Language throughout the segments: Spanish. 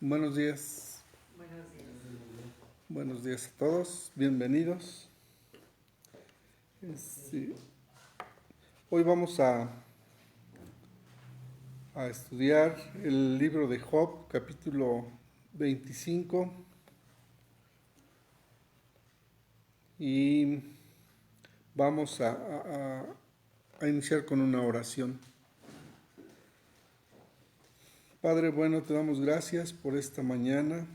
Buenos días. Buenos días. Buenos días a todos. Bienvenidos. Este, Hoy vamos a estudiar el libro de Job, capítulo 25. Y vamos a iniciar con una oración. Padre bueno, te damos gracias por esta mañana.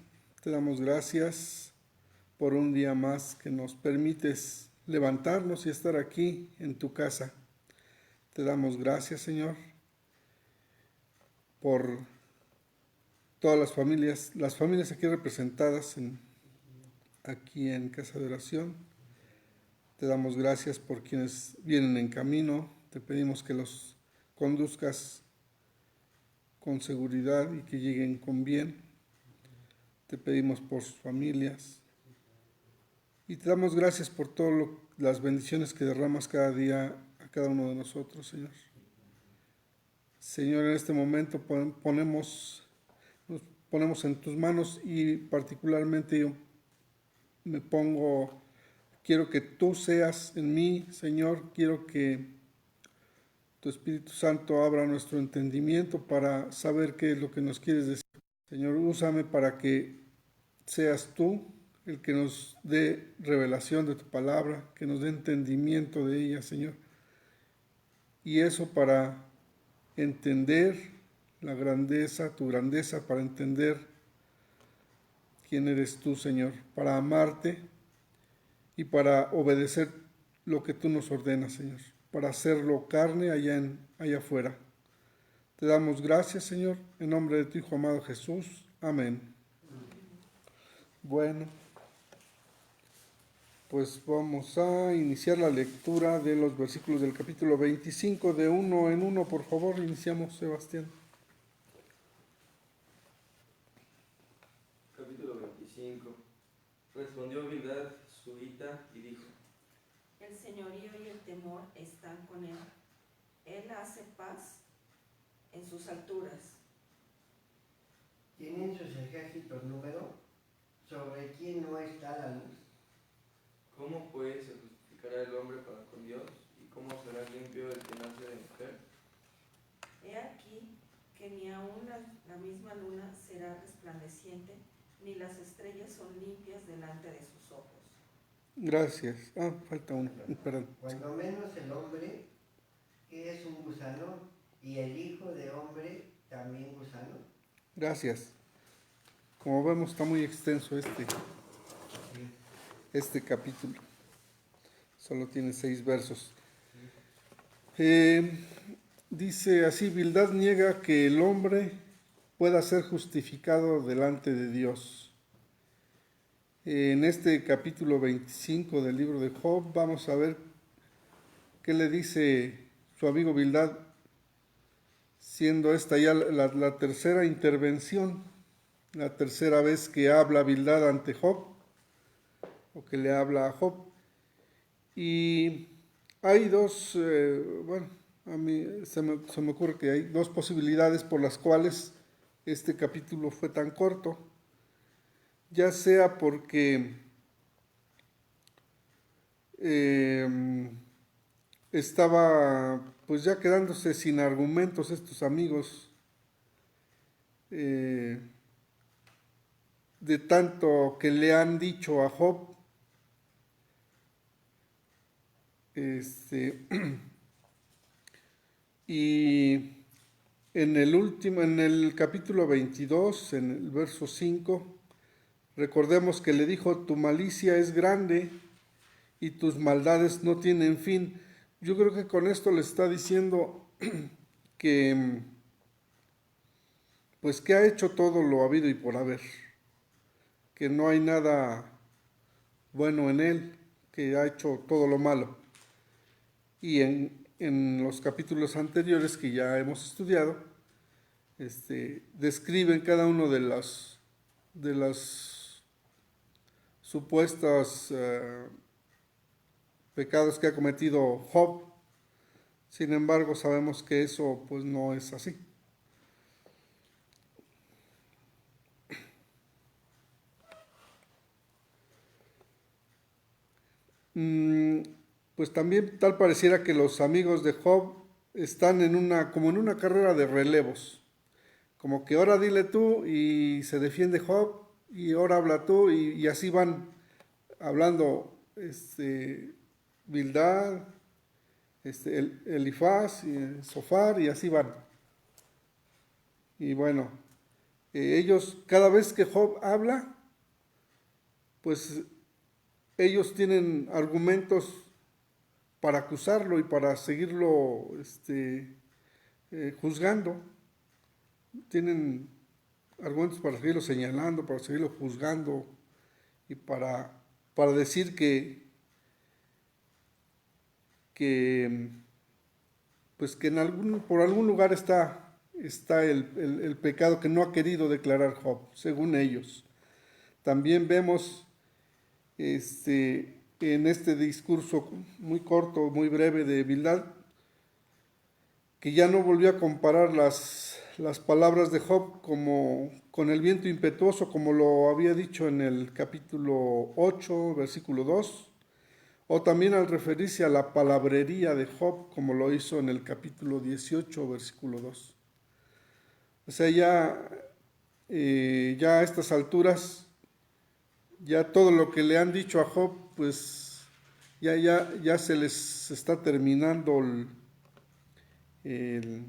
Te damos gracias por un día más que nos permites levantarnos y estar aquí en tu casa. Te damos gracias, Señor, por todas las familias aquí representadas aquí en Casa de Oración. Te damos gracias por quienes vienen en camino. Te pedimos que los conduzcas con seguridad y que lleguen con bien. Te pedimos por sus familias. Y te damos gracias por todas las bendiciones que derramas cada día a cada uno de nosotros, Señor. Señor, en este momento nos ponemos en tus manos y particularmente yo quiero que tú seas en mí, Señor, quiero que tu Espíritu Santo abra nuestro entendimiento para saber qué es lo que nos quieres decir. Señor, úsame para que seas tú el que nos dé revelación de tu palabra, que nos dé entendimiento de ella, Señor. Y eso para entender la grandeza, tu grandeza, para entender quién eres tú, Señor, para amarte y para obedecer lo que tú nos ordenas, Señor, para hacerlo carne allá afuera. Te damos gracias, Señor, en nombre de tu Hijo amado Jesús. Amén. Bueno, pues vamos a iniciar la lectura de los versículos del capítulo 25, de uno en uno, por favor. Iniciamos, Sebastián. Capítulo 25. Respondió Bildad, suhita, y dijo: El señorío y el temor están con él. Él hace paz en sus alturas. ¿Tienen sus ejércitos número? ¿Sobre quién no está la luz? ¿Cómo pues se justificará el hombre para con Dios? ¿Y cómo será limpio el que nace de mujer? He aquí que ni aun la misma luna será resplandeciente, ni las estrellas son limpias delante de sus ojos. Gracias. Falta uno, perdón. Cuando menos el hombre, que es un gusano, y el hijo de hombre, también gusano. Gracias. Como vemos, está muy extenso este capítulo. Solo tiene 6 versos. Dice así: Bildad niega que el hombre pueda ser justificado delante de Dios. En este capítulo 25 del libro de Job vamos a ver qué le dice su amigo Bildad, siendo esta ya la tercera intervención, la tercera vez que habla Bildad ante Job, o que le habla a Job. Y hay dos, a mí se me ocurre que hay dos posibilidades por las cuales este capítulo fue tan corto, ya sea porque estaba pues ya quedándose sin argumentos estos amigos, de tanto que le han dicho a Job. Y en el capítulo 22, en el verso 5, recordemos que le dijo: tu malicia es grande y tus maldades no tienen fin. Yo creo que con esto le está diciendo que pues que ha hecho todo lo habido y por haber, que no hay nada bueno en él, que ha hecho todo lo malo. Y en los capítulos anteriores que ya hemos estudiado, describen cada uno de las supuestos pecados que ha cometido Job. Sin embargo, sabemos que eso pues no es así. pues también tal pareciera que los amigos de Job están como en una carrera de relevos. Como que ahora dile tú y se defiende Job y ahora habla tú y así van hablando Bildad, Elifaz y Sofar y así van. Y bueno, ellos cada vez que Job habla, pues ellos tienen argumentos para acusarlo y para seguirlo juzgando. Tienen argumentos para seguirlo señalando, para seguirlo juzgando y para decir que pues que por algún lugar está el pecado que no ha querido declarar Job, según ellos. También vemos en este discurso muy corto, muy breve de Bildad, que ya no volvió a comparar las palabras de Job como con el viento impetuoso, como lo había dicho en el capítulo 8, versículo 2, o también al referirse a la palabrería de Job, como lo hizo en el capítulo 18, versículo 2. O sea, ya a estas alturas, ya todo lo que le han dicho a Job, pues ya se les está terminando el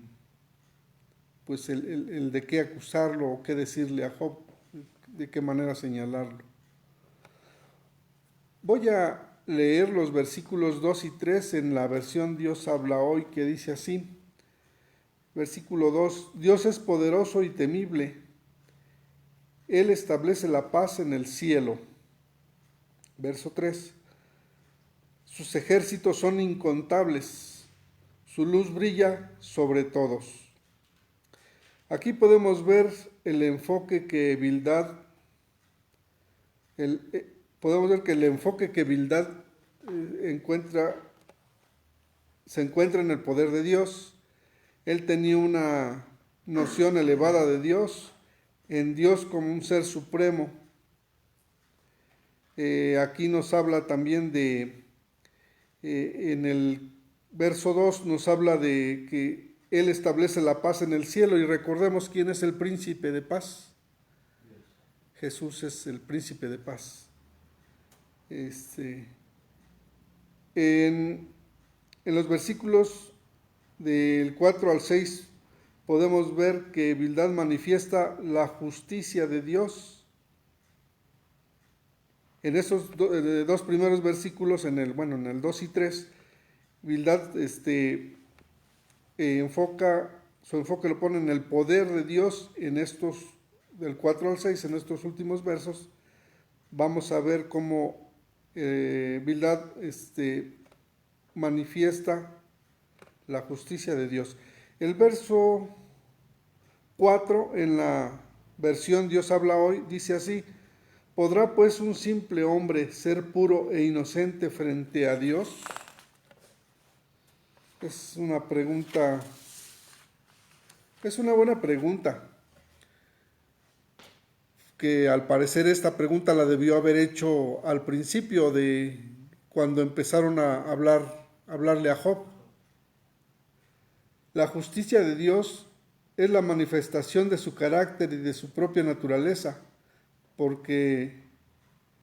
de qué acusarlo o qué decirle a Job, de qué manera señalarlo. Voy a leer los versículos 2 y 3 en la versión Dios habla hoy, que dice así. Versículo 2, Dios es poderoso y temible. Él establece la paz en el cielo. Verso 3, sus ejércitos son incontables, su luz brilla sobre todos. Aquí podemos ver el enfoque que Bildad se encuentra en el poder de Dios. Él tenía una noción elevada de Dios, en Dios como un ser supremo. Aquí nos habla también en el verso 2 nos habla de que Él establece la paz en el cielo, y recordemos quién es el príncipe de paz. Jesús es el príncipe de paz. En los versículos del 4 al 6 podemos ver que Bildad manifiesta la justicia de Dios. En esos dos primeros versículos, en el 2 y 3, Bildad su enfoque lo pone en el poder de Dios. En estos, del 4 al 6, en estos últimos versos, vamos a ver cómo Bildad manifiesta la justicia de Dios. El verso 4 en la versión Dios habla hoy dice así: ¿podrá pues un simple hombre ser puro e inocente frente a Dios? Es una pregunta, es una buena pregunta, que al parecer esta pregunta la debió haber hecho al principio de cuando empezaron a hablarle a Job. La justicia de Dios es la manifestación de su carácter y de su propia naturaleza, porque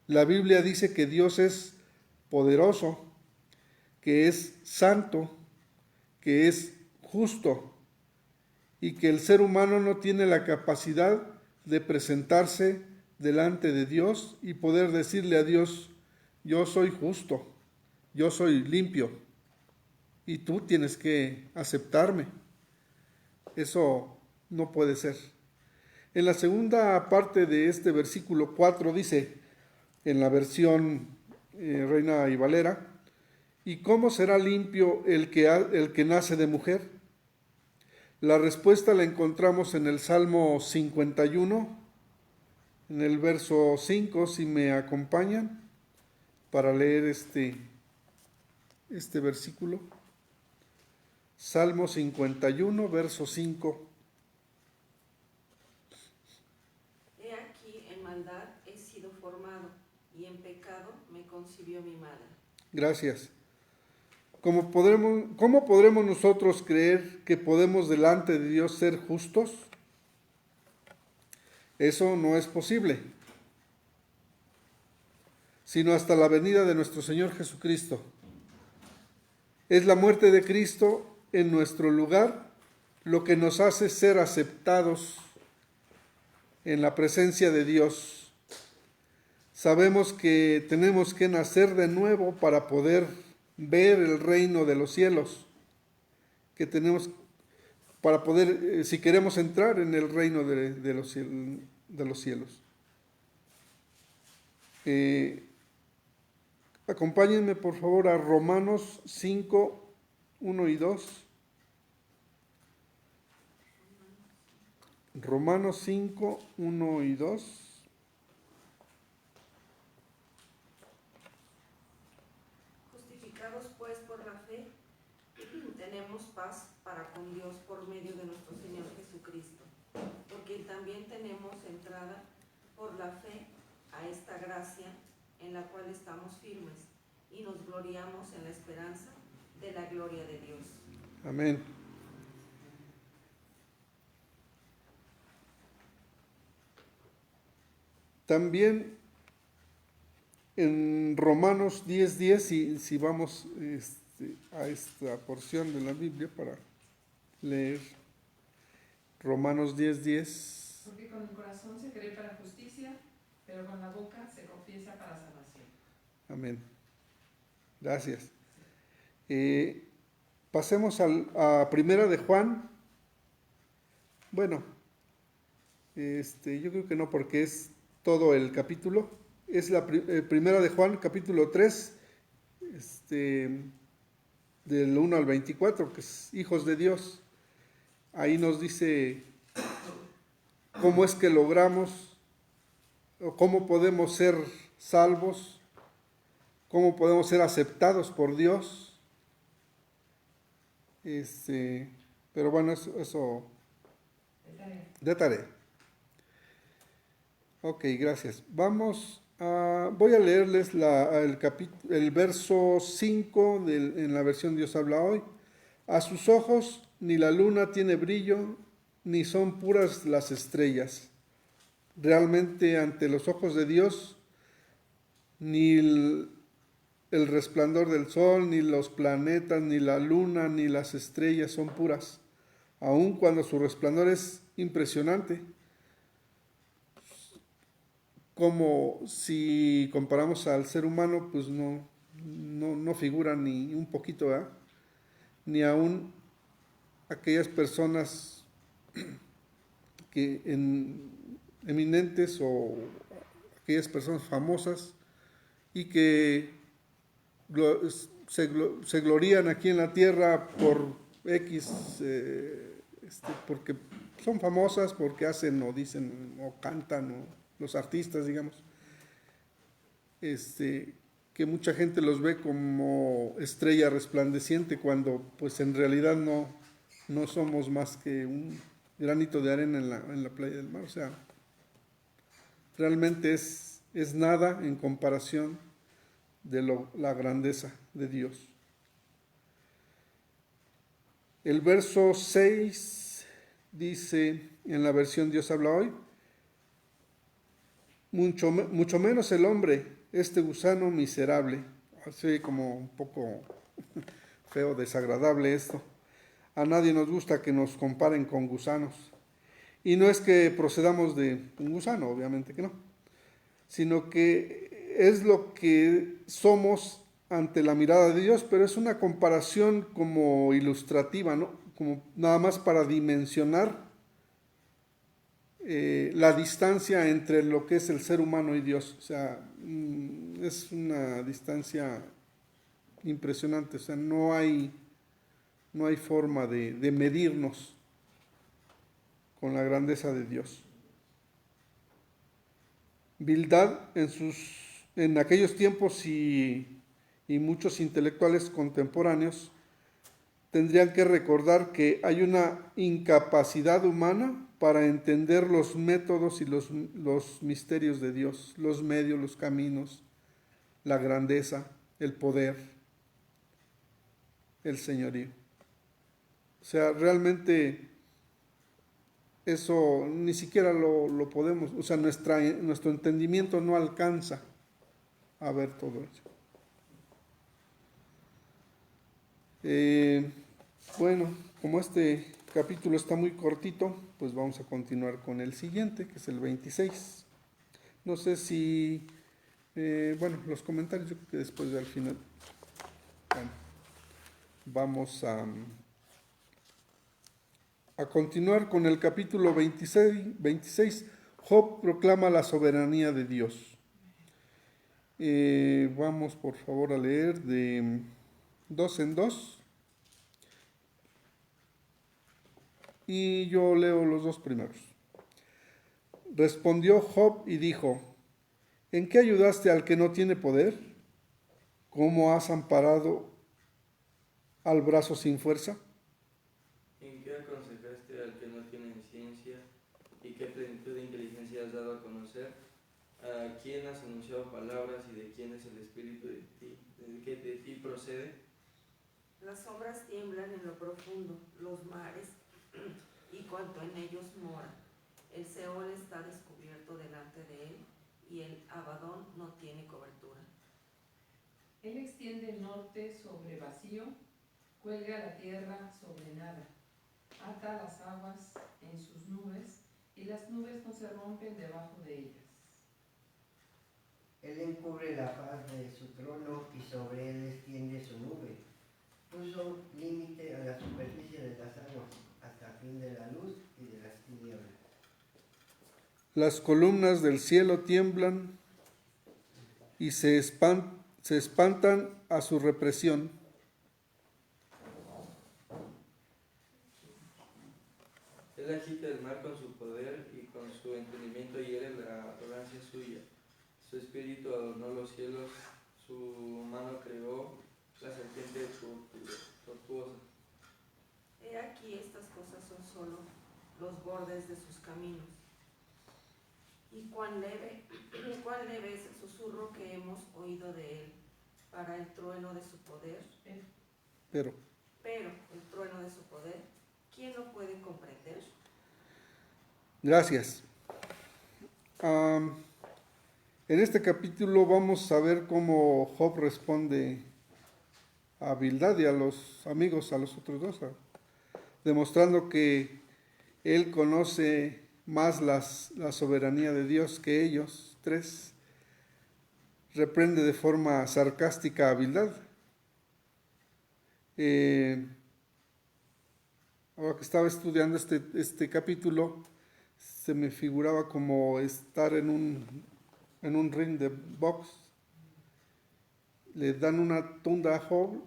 la Biblia dice que Dios es poderoso, que es santo, que es justo, y que el ser humano no tiene la capacidad de presentarse delante de Dios y poder decirle a Dios: yo soy justo, yo soy limpio, y tú tienes que aceptarme. Eso no puede ser. En la segunda parte de este versículo 4 dice, en la versión Reina y Valera: ¿y cómo será limpio el que nace de mujer? La respuesta la encontramos en el Salmo 51, en el verso 5, si me acompañan, para leer este versículo. Salmo 51, verso 5. He aquí, en maldad he sido formado, y en pecado me concibió mi madre. Gracias. ¿Cómo podremos nosotros creer que podemos delante de Dios ser justos? Eso no es posible, sino hasta la venida de nuestro Señor Jesucristo. Es la muerte de Cristo en nuestro lugar lo que nos hace ser aceptados en la presencia de Dios. Sabemos que tenemos que nacer de nuevo para poder ver el reino de los cielos, que tenemos para poder, si queremos entrar en el reino de los cielos. Acompáñenme por favor a Romanos 5, 1 y 2. Romanos 5, 1 y 2. Justificados pues por la fe, tenemos paz para con Dios por medio de nuestro Señor Jesucristo, porque también tenemos entrada por la fe a esta gracia en la cual estamos firmes y nos gloriamos en la esperanza de la gloria de Dios. Amén. También en Romanos 10:10, si vamos a esta porción de la Biblia para leer Romanos 10:10. Porque con el corazón se cree para justicia, pero con la boca se confiesa para salvación. Amén. Gracias. Pasemos a Primera de Juan. Bueno, yo creo que no, porque es todo el capítulo. Es la Primera de Juan, capítulo 3, del 1 al 24, que es hijos de Dios. Ahí nos dice cómo es que logramos, o cómo podemos ser salvos, cómo podemos ser aceptados por Dios. Pero bueno, eso de tarea. Ok, gracias. Voy a leerles el verso 5 en la versión Dios habla hoy. A sus ojos ni la luna tiene brillo, ni son puras las estrellas. Realmente ante los ojos de Dios, ni el resplandor del sol, ni los planetas, ni la luna, ni las estrellas son puras, aun cuando su resplandor es impresionante. Como si comparamos al ser humano, pues no figura ni un poquito, ¿verdad? Ni aún aquellas personas eminentes o aquellas personas famosas y que se glorían aquí en la tierra por X, porque son famosas, porque hacen o dicen o cantan, o los artistas, digamos, que mucha gente los ve como estrella resplandeciente cuando pues en realidad no somos más que un granito de arena en la playa del mar. O sea, realmente es nada en comparación de la grandeza de Dios. El verso 6 dice en la versión Dios habla hoy: mucho menos el hombre, este gusano miserable. Así como un poco feo, desagradable esto. A nadie nos gusta que nos comparen con gusanos. Y no es que procedamos de un gusano, obviamente que no, sino que es lo que somos ante la mirada de Dios, pero es una comparación como ilustrativa, ¿no? Como nada más para dimensionar la distancia entre lo que es el ser humano y Dios. O sea, es una distancia impresionante. O sea, no hay forma de medirnos con la grandeza de Dios. Bildad en aquellos tiempos y muchos intelectuales contemporáneos tendrían que recordar que hay una incapacidad humana para entender los métodos y los misterios de Dios, los medios, los caminos, la grandeza, el poder, el señorío. O sea, realmente eso ni siquiera lo podemos, o sea, nuestro entendimiento no alcanza a ver todo eso. Bueno, como este capítulo está muy cortito, pues vamos a continuar con el siguiente, que es el 26. No sé si, bueno, los comentarios yo creo que después al final. Bueno, vamos a continuar con el capítulo 26. Job proclama la soberanía de Dios. Vamos por favor a leer de 2 en 2. Y yo leo los dos primeros. Respondió Job y dijo: ¿En qué ayudaste al que no tiene poder? ¿Cómo has amparado al brazo sin fuerza? ¿En qué aconsejaste al que no tiene ciencia? ¿Y qué plenitud de inteligencia has dado a conocer? ¿A quién has anunciado palabras y de quién es el espíritu de ti? ¿De qué de ti procede? Las sombras tiemblan en lo profundo, los mares y cuanto en ellos mora. El Seol está descubierto delante de él y el Abadón no tiene cobertura. Él extiende el norte sobre vacío, cuelga la tierra sobre nada, ata las aguas en sus nubes y las nubes no se rompen debajo de ellas. Él encubre la faz de su trono y sobre él extiende su nube. Puso límite a la superficie de las aguas, hasta fin de la luz y de las tinieblas. Las columnas del cielo tiemblan y se espantan a su represión. Él agita el mar con su poder y con su entendimiento hiere la arrogancia suya. Su espíritu adornó los cielos, su mano creó la serpiente tortuosa. He aquí estas cosas son solo los bordes de sus caminos. Y cuán leve es el susurro que hemos oído de él para el trueno de su poder. Pero el trueno de su poder, ¿quién lo puede comprender? gracias. En este capítulo vamos a ver cómo Job responde a Bildad y a los amigos, a los otros dos, demostrando que él conoce más la soberanía de Dios que ellos tres. Reprende de forma sarcástica a Bildad. Ahora que estaba estudiando este capítulo, se me figuraba como estar en un ring de box. Le dan una tunda a Job,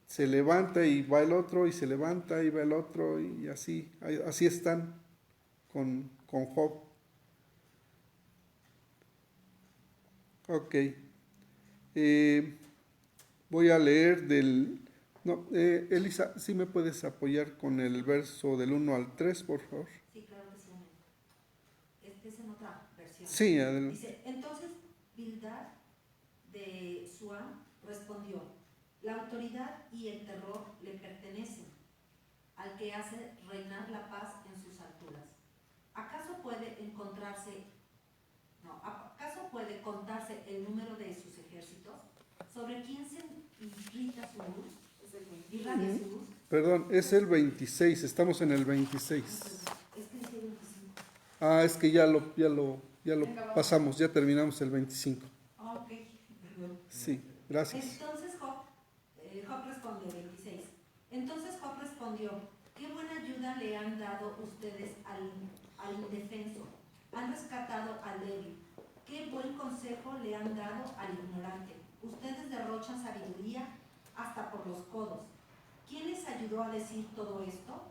se levanta y va el otro, y se levanta y va el otro, y así están con Job. Ok. Voy a leer Elisa, ¿sí me puedes apoyar con el verso del 1 al 3, por favor? Sí, claro que sí. Este es en otra versión. Sí, adelante. Dice, entonces Bildad de Suam respondió: la autoridad y el terror le pertenecen al que hace reinar la paz en sus alturas. ¿Acaso puede contarse el número de sus ejércitos? ¿Sobre quién se irrita su luz? ¿Irradia su luz? Perdón, es el 26, estamos en el 26. Es que dice 25. Es que ya lo pasamos, ya terminamos el 25. Ok, perdón. Sí, gracias. Entonces Job respondió, 26. Entonces Job respondió: qué buena ayuda le han dado ustedes al indefenso. Han rescatado al débil. Qué buen consejo le han dado al ignorante. Ustedes derrochan sabiduría hasta por los codos. ¿Quién les ayudó a decir todo esto?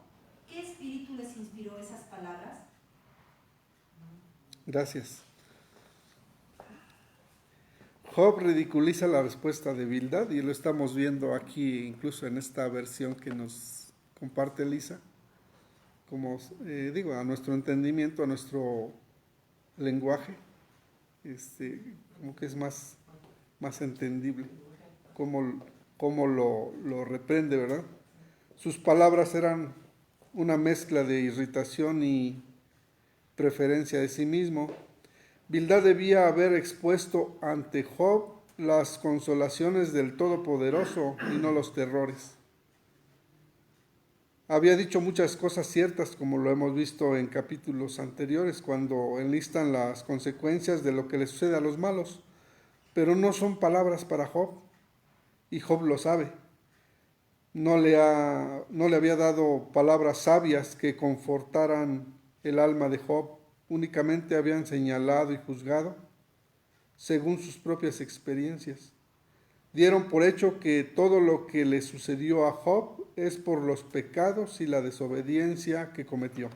¿Qué espíritu les inspiró esas palabras? Gracias. Job ridiculiza la respuesta de Bildad y lo estamos viendo aquí, incluso en esta versión que nos comparte Elisa, como a nuestro entendimiento, a nuestro lenguaje, como que es más entendible. cómo lo reprende, ¿verdad? Sus palabras eran una mezcla de irritación y preferencia de sí mismo. Bildad debía haber expuesto ante Job las consolaciones del Todopoderoso y no los terrores. Había dicho muchas cosas ciertas, como lo hemos visto en capítulos anteriores, cuando enlistan las consecuencias de lo que le sucede a los malos, pero no son palabras para Job, y Job lo sabe. No le había dado palabras sabias que confortaran el alma de Job, únicamente habían señalado y juzgado según sus propias experiencias. Dieron por hecho que todo lo que le sucedió a Job es por los pecados y la desobediencia que cometió,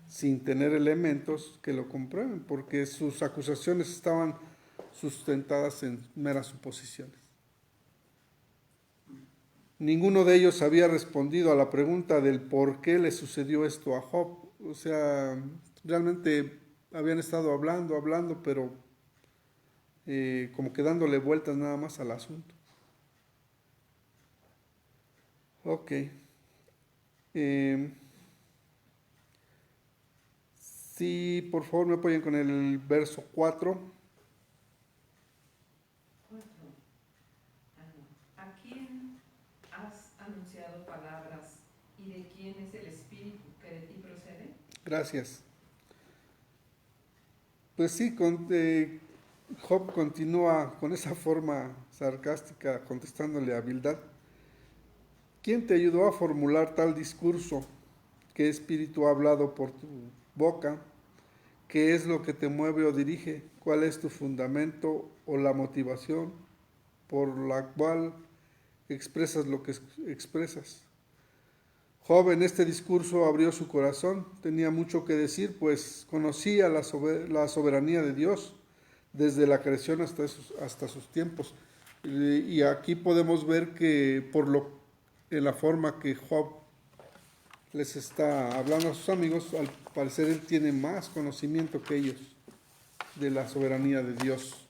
sin tener elementos que lo comprueben, porque sus acusaciones estaban sustentadas en meras suposiciones. Ninguno de ellos había respondido a la pregunta del por qué le sucedió esto a Job. O sea, realmente habían estado hablando, pero como que dándole vueltas nada más al asunto. Ok. Sí, por favor me apoyen con el verso 4. ¿A quién has anunciado palabras y de quién es el espíritu que de ti procede? Gracias. Pues sí, Job continúa con esa forma sarcástica contestándole a Bildad. ¿Quién te ayudó a formular tal discurso? ¿Qué espíritu ha hablado por tu boca? ¿Qué es lo que te mueve o dirige? ¿Cuál es tu fundamento o la motivación por la cual expresas lo que expresas? Job en este discurso abrió su corazón, tenía mucho que decir, pues conocía la soberanía de Dios desde la creación hasta sus tiempos. Y aquí podemos ver que en la forma que Job les está hablando a sus amigos, al parecer él tiene más conocimiento que ellos de la soberanía de Dios.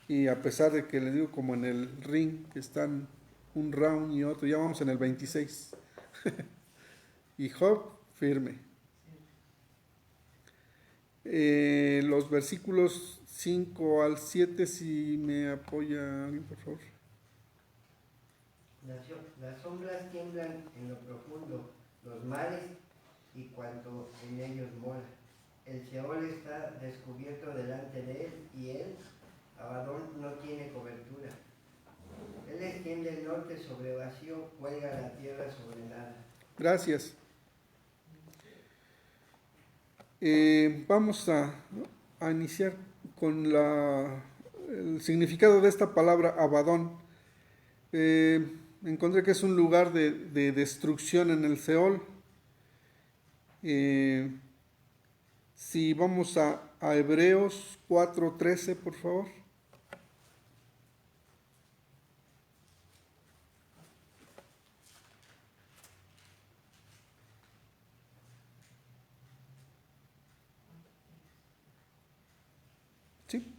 Y a pesar de que les digo, como en el ring, que están un round y otro, ya vamos en el 26. Y Job firme. Los versículos 5 al 7, si me apoya alguien, por favor. Las sombras tiemblan en lo profundo, los mares y cuanto en ellos mora. El Seol está descubierto delante de él y él, Abadón, no tiene cobertura. Él extiende el norte sobre vacío, cuelga la tierra sobre nada. Gracias. Vamos a iniciar con el significado de esta palabra Abadón. Encontré que es un lugar de destrucción en el Seol. Si vamos a Hebreos 4:13, por favor. Sí.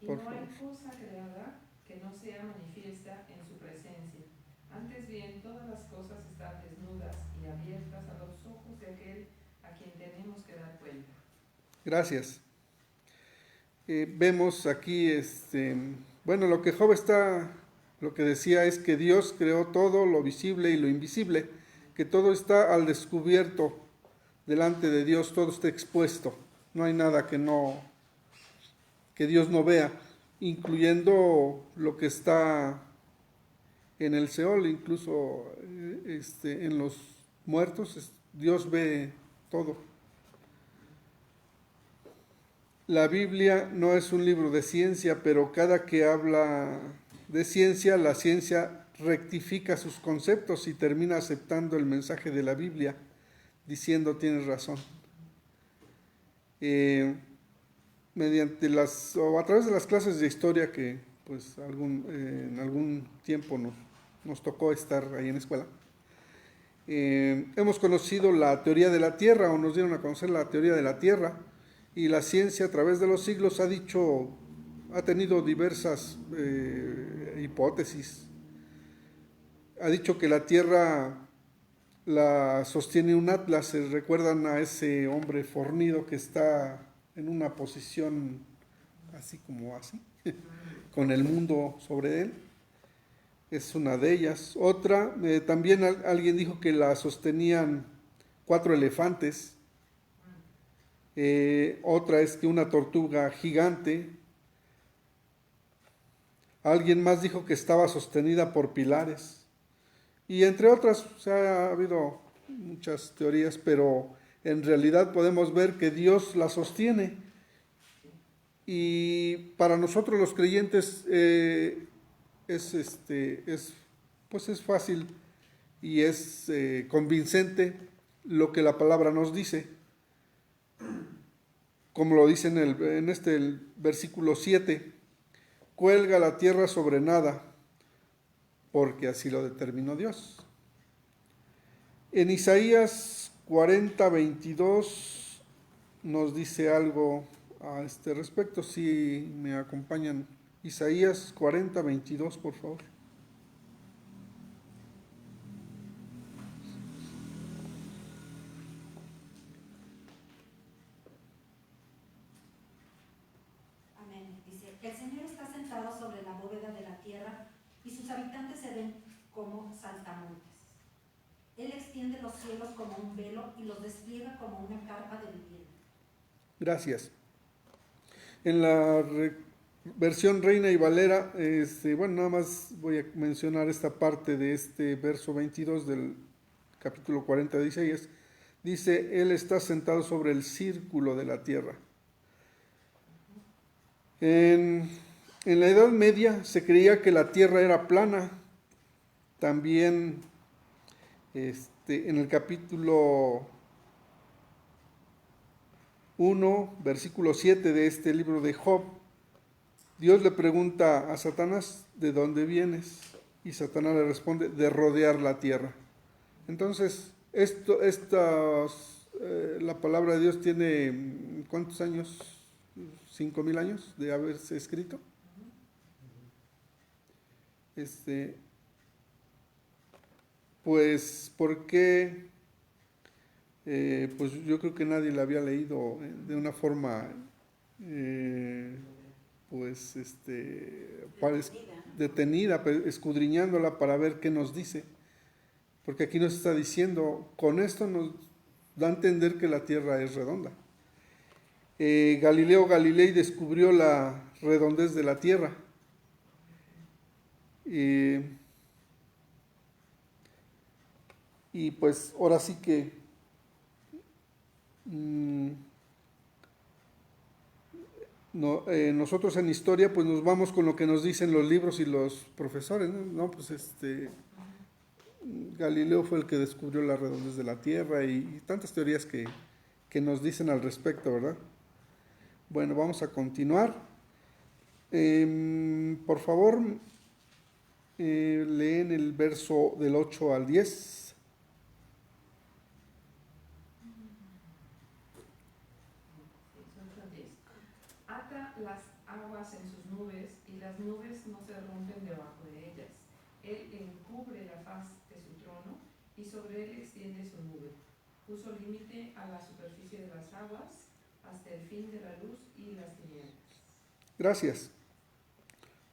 Y Por no hay favor. cosa creada que no sea manifiesta en su presencia. Antes bien, todas las cosas están desnudas y abiertas a los ojos de aquel a quien tenemos que dar cuenta. Gracias. Vemos aquí, lo que Job lo que decía es que Dios creó todo lo visible y lo invisible, que todo está al descubierto delante de Dios, todo está expuesto, no hay nada que Dios no vea, incluyendo lo que está en el Seol, incluso en los muertos, Dios ve todo. La Biblia no es un libro de ciencia, pero cada que habla de ciencia, la ciencia rectifica sus conceptos y termina aceptando el mensaje de la Biblia, diciendo tienes razón. A través de las clases de historia que pues en algún tiempo nos tocó estar ahí en la escuela, hemos conocido la teoría de la Tierra, o nos dieron a conocer la teoría de la Tierra, y la ciencia a través de los siglos ha dicho ha tenido diversas hipótesis. Ha dicho que la Tierra la sostiene un atlas. ¿Se recuerdan a ese hombre fornido que está en una posición así como así, con el mundo sobre él? Es una de ellas. Otra, también alguien dijo que la sostenían 4 elefantes. Otra es que una tortuga gigante. Alguien más dijo que estaba sostenida por pilares. Y entre otras, ha habido muchas teorías, pero en realidad podemos ver que Dios la sostiene. Y para nosotros los creyentes pues es fácil y es convincente lo que la palabra nos dice. Como lo dice el versículo 7, cuelga la tierra sobre nada, porque así lo determinó Dios. En Isaías 40:22 nos dice algo a este respecto. Si me acompañan, Isaías 40:22, por favor. Amén. Dice, el Señor está sentado sobre la bóveda de la tierra y sus habitantes se ven como saltamontes. Él extiende los cielos como un velo y los despliega como una carpa de vivienda. Gracias. En la versión Reina y Valera, nada más voy a mencionar esta parte de este verso 22 del capítulo 40 de Isaías. Dice, Él está sentado sobre el círculo de la tierra. En la Edad Media se creía que la tierra era plana. También en el capítulo 1, versículo 7 de este libro de Job, Dios le pregunta a Satanás, ¿de dónde vienes? Y Satanás le responde, de rodear la tierra. Entonces, la palabra de Dios tiene, ¿cuántos años? 5,000 años de haberse escrito. Pues, ¿por qué? Pues yo creo que nadie la había leído de una forma, detenida, escudriñándola para ver qué nos dice. Porque aquí nos está diciendo, con esto nos da a entender que la tierra es redonda. Galileo Galilei descubrió la redondez de la tierra. Y pues ahora sí que nosotros en historia pues nos vamos con lo que nos dicen los libros y los profesores, ¿no? Pues Galileo fue el que descubrió la redondez de la tierra y tantas teorías que nos dicen al respecto, ¿verdad? Bueno, vamos a continuar. Por favor, leen el verso del 8 al 10. Ata las aguas en sus nubes y las nubes no se rompen debajo de ellas. Él encubre la faz de su trono y sobre él extiende su nube. Puso límite a la superficie de las aguas hasta el fin de la luz y las tinieblas. Gracias.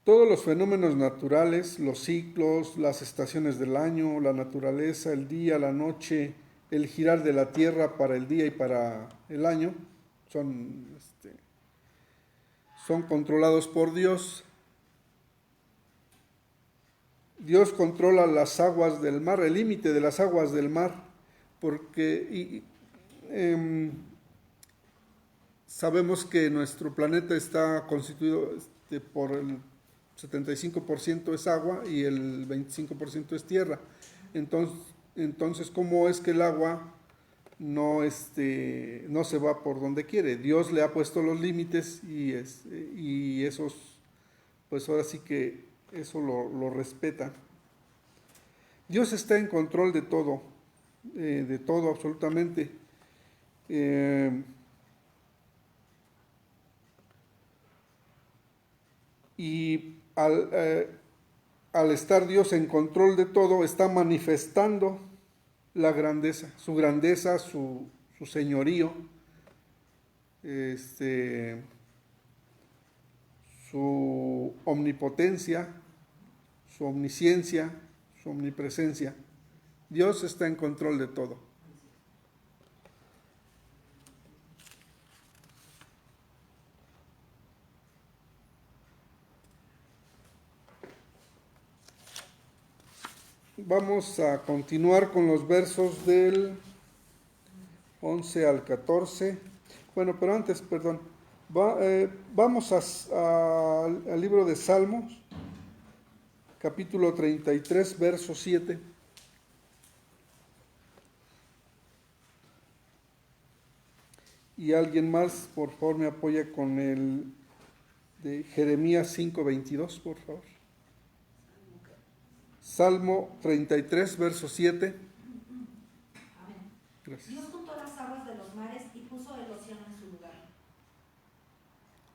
Todos los fenómenos naturales, los ciclos, las estaciones del año, la naturaleza, el día, la noche, el girar de la tierra para el día y para el año, son controlados por Dios. Dios controla las aguas del mar, el límite de las aguas del mar, porque sabemos que nuestro planeta está constituido por el 75% es agua y el 25% es tierra. Entonces, ¿cómo es que el agua no se va por donde quiere? Dios le ha puesto los límites y esos, pues ahora sí que eso lo respeta. Dios está en control de todo absolutamente. y al estar Dios en control de todo, está manifestando la grandeza, su señorío, su omnipotencia, su omnisciencia, su omnipresencia. Dios está en control de todo. Vamos a continuar con los versos del 11 al 14. Bueno, pero antes, perdón, vamos al libro de Salmos, capítulo 33, verso 7. Y alguien más, por favor, me apoya con el de Jeremías 5:22, por favor. Salmo 33, verso 7. Amén. Gracias. Dios juntó las aguas de los mares y puso el océano en su lugar.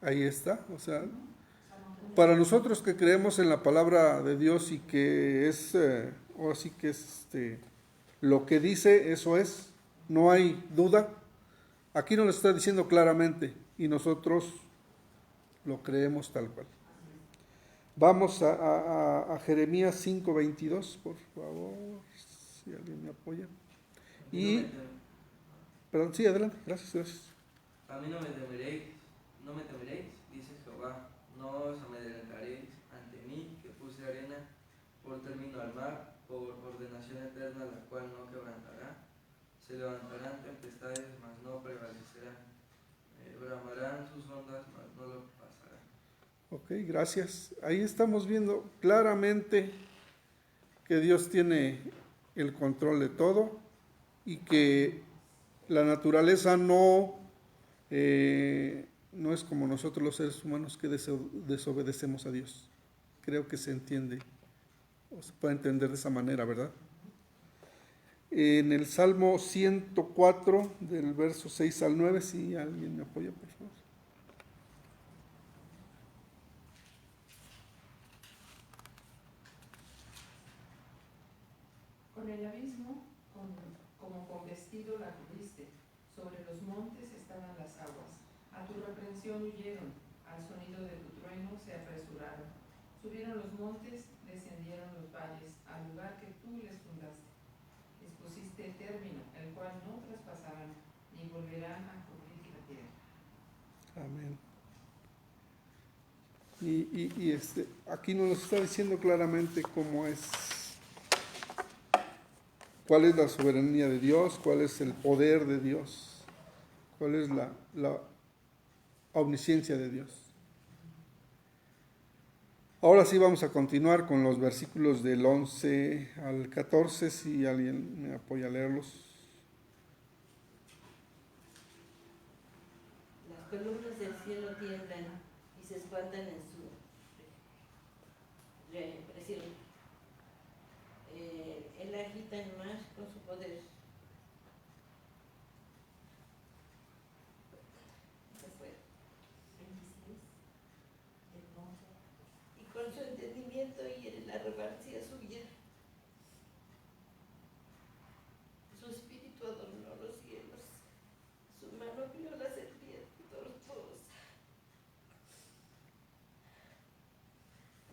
Ahí está, o sea, Salmo 33. para nosotros que creemos en la palabra de Dios y que es, o así que es lo que dice, eso es, no hay duda. Aquí nos lo está diciendo claramente y nosotros lo creemos tal cual. Vamos a Jeremías 5:22, por favor, si alguien me apoya. Y, perdón, sí, adelante, gracias. A mí no me temeréis, dice Jehová, no os amedrentaréis ante mí, que puse arena por término al mar, por ordenación eterna, la cual no quebrantará. Se levantarán tempestades, mas no prevalecerán. Bramarán sus ondas, mas no lo pasarán. Ok, gracias. Ahí estamos viendo claramente que Dios tiene el control de todo y que la naturaleza no es como nosotros los seres humanos que desobedecemos a Dios. Creo que se entiende, o se puede entender de esa manera, ¿verdad? En el Salmo 104, del verso 6 al 9, si alguien me apoya, por favor. Con el abismo, como con vestido la cubriste, sobre los montes estaban las aguas. A tu reprensión huyeron, al sonido de tu trueno se apresuraron. Subieron los montes, descendieron los valles, al lugar que tú les fundaste. Les pusiste término, el cual no traspasarán, ni volverán a cubrir la tierra. Amén. Y aquí nos está diciendo claramente cómo es, cuál es la soberanía de Dios, cuál es el poder de Dios, cuál es la omnisciencia de Dios. Ahora sí vamos a continuar con los versículos del 11 al 14, si alguien me apoya a leerlos. Las columnas del cielo tiemblan y se espantan en su represión. Él agita el mar con su poder. Se fue. 26, del 11. Y con su entendimiento hiere la arrogancia suya. Su espíritu adornó los cielos. Su mano crió la serpiente tortuosa.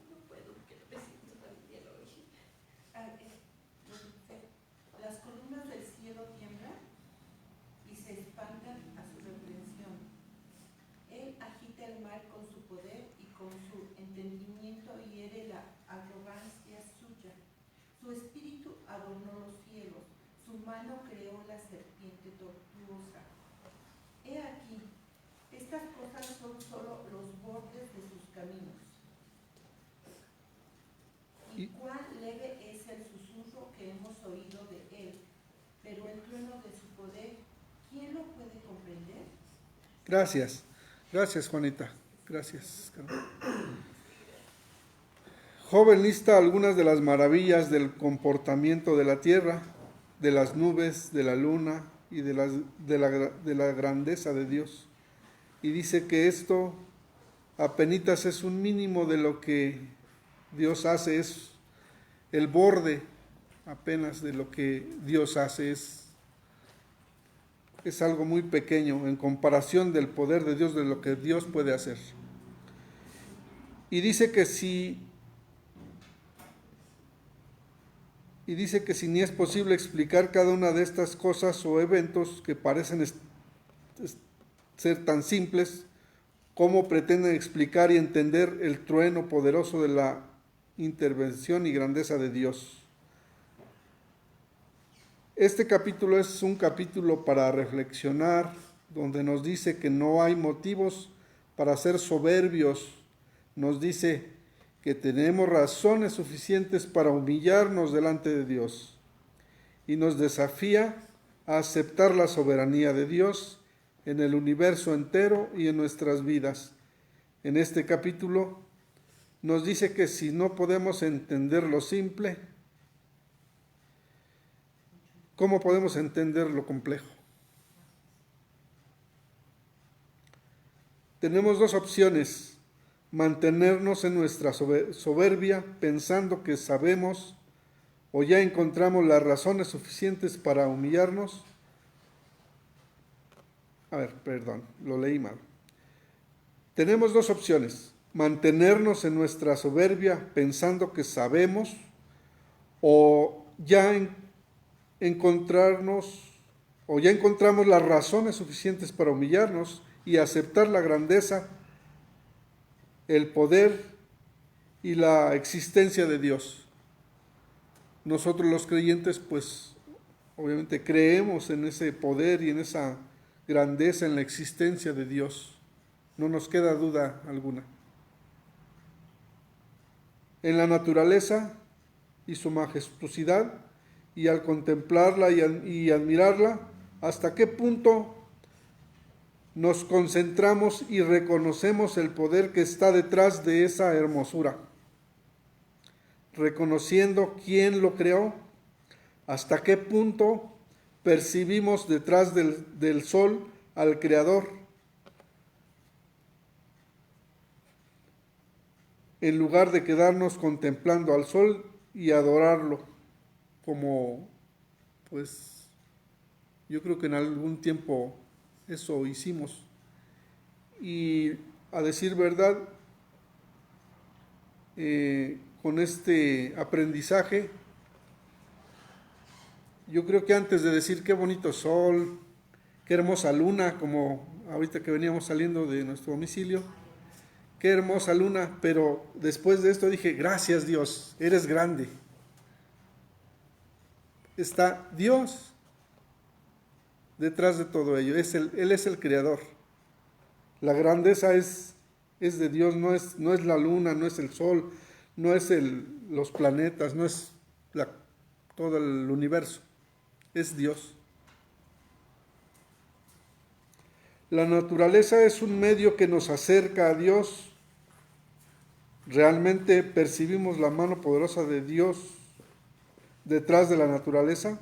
No puedo, porque no me siento tan bien hoy. Las columnas del cielo tiemblan y se espantan a su reprensión. Él agita el mar con su poder y con su entendimiento hiere la arrogancia suya. Su espíritu adornó los cielos, su mano creó la serpiente tortuosa. He aquí, estas cosas son solo los bordes de sus caminos. Y cuán leve es el susurro que hemos oído de él, pero el trueno de su poder, ¿quién lo puede comprender? Gracias Juanita, gracias. Joven lista algunas de las maravillas del comportamiento de la tierra, de las nubes, de la luna y de la grandeza de Dios. Y dice que esto apenitas es un mínimo de lo que Dios hace, es el borde apenas de lo que Dios hace, es algo muy pequeño en comparación del poder de Dios, de lo que Dios puede hacer. Y dice que si ni es posible explicar cada una de estas cosas o eventos que parecen ser tan simples, ¿cómo pretenden explicar y entender el trueno poderoso de la intervención y grandeza de Dios? Este capítulo es un capítulo para reflexionar, donde nos dice que no hay motivos para ser soberbios. Nos dice que tenemos razones suficientes para humillarnos delante de Dios. Y nos desafía a aceptar la soberanía de Dios en el universo entero y en nuestras vidas. En este capítulo nos dice que si no podemos entender lo simple, ¿cómo podemos entender lo complejo? Tenemos dos opciones: mantenernos en nuestra soberbia pensando que sabemos o ya encontramos las razones suficientes para humillarnos. Lo leí mal. Tenemos dos opciones: mantenernos en nuestra soberbia pensando que sabemos o ya encontramos las razones suficientes para humillarnos y aceptar la grandeza, el poder y la existencia de Dios. Nosotros los creyentes, pues, obviamente creemos en ese poder y en esa grandeza, en la existencia de Dios. No nos queda duda alguna. En la naturaleza y su majestuosidad, y al contemplarla y admirarla, ¿hasta qué punto nos concentramos y reconocemos el poder que está detrás de esa hermosura? Reconociendo quién lo creó, ¿hasta qué punto percibimos detrás del sol al Creador? En lugar de quedarnos contemplando al sol y adorarlo, como pues yo creo que en algún tiempo eso hicimos. Y a decir verdad, con este aprendizaje, yo creo que antes de decir qué bonito sol, qué hermosa luna, como ahorita que veníamos saliendo de nuestro domicilio, qué hermosa luna, pero después de esto dije, gracias Dios, eres grande. Está Dios detrás de todo ello, Él es el creador. La grandeza es de Dios, no es la luna, no es el sol, no es los planetas, no es todo el universo, es Dios. La naturaleza es un medio que nos acerca a Dios. ¿Realmente percibimos la mano poderosa de Dios detrás de la naturaleza?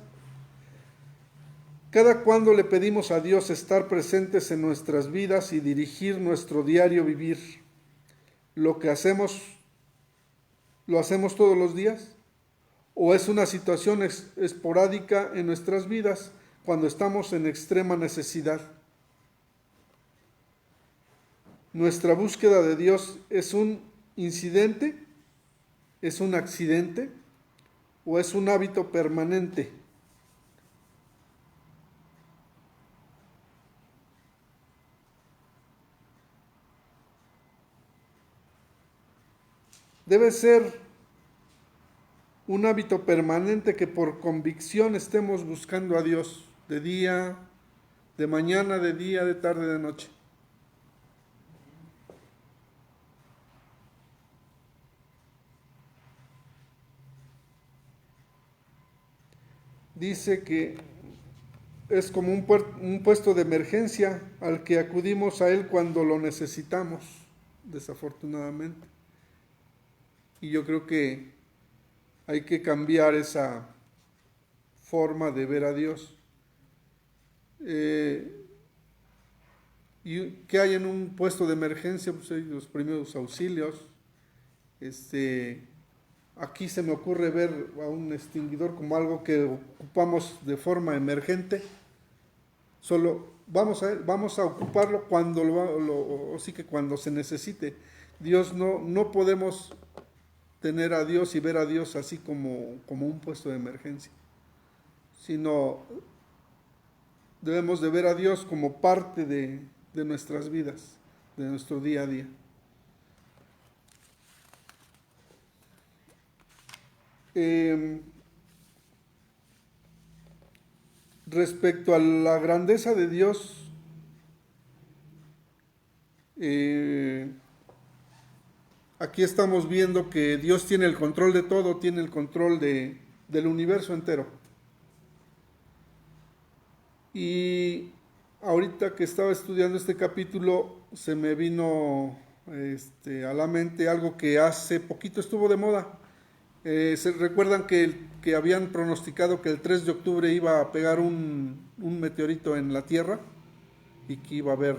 Cada cuando le pedimos a Dios estar presentes en nuestras vidas y dirigir nuestro diario vivir, ¿lo hacemos todos los días? ¿O es una situación esporádica en nuestras vidas cuando estamos en extrema necesidad? ¿Nuestra búsqueda de Dios es un incidente? ¿Es un accidente? ¿O es un hábito permanente? Debe ser un hábito permanente que por convicción estemos buscando a Dios de día, de mañana, de día, de tarde, de noche. Dice que es como un puesto de emergencia al que acudimos a Él cuando lo necesitamos, desafortunadamente. Y yo creo que hay que cambiar esa forma de ver a Dios. Y ¿Y qué hay en un puesto de emergencia? Pues hay los primeros auxilios. Aquí se me ocurre ver a un extinguidor como algo que ocupamos de forma emergente. Solo vamos a ocuparlo cuando sí que cuando se necesite. Dios no podemos tener a Dios y ver a Dios así como un puesto de emergencia, sino debemos de ver a Dios como parte de nuestras vidas, de nuestro día a día. Respecto a la grandeza de Dios, aquí estamos viendo que Dios tiene el control de todo, tiene el control del universo entero. Y ahorita que estaba estudiando este capítulo, se me vino a la mente algo que hace poquito estuvo de moda. ¿Se recuerdan que habían pronosticado que el 3 de octubre iba a pegar un meteorito en la Tierra y que iba a haber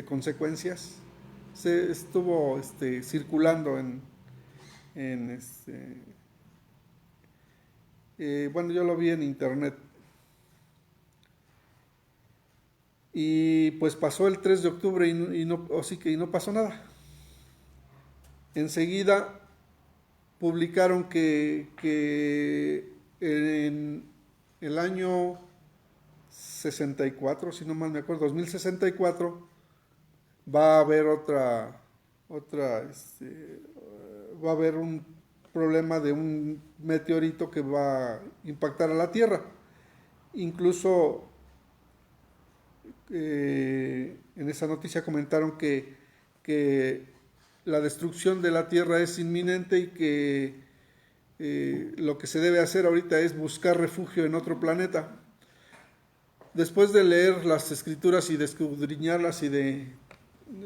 consecuencias? Se estuvo circulando bueno, yo lo vi en internet. Y pues pasó el 3 de octubre y no pasó nada. Enseguida publicaron que en el año 64, si no mal me acuerdo, 2064, va a haber va a haber un problema de un meteorito que va a impactar a la Tierra. Incluso en esa noticia comentaron que la destrucción de la Tierra es inminente y que lo que se debe hacer ahorita es buscar refugio en otro planeta. Después de leer las escrituras y de escudriñarlas y de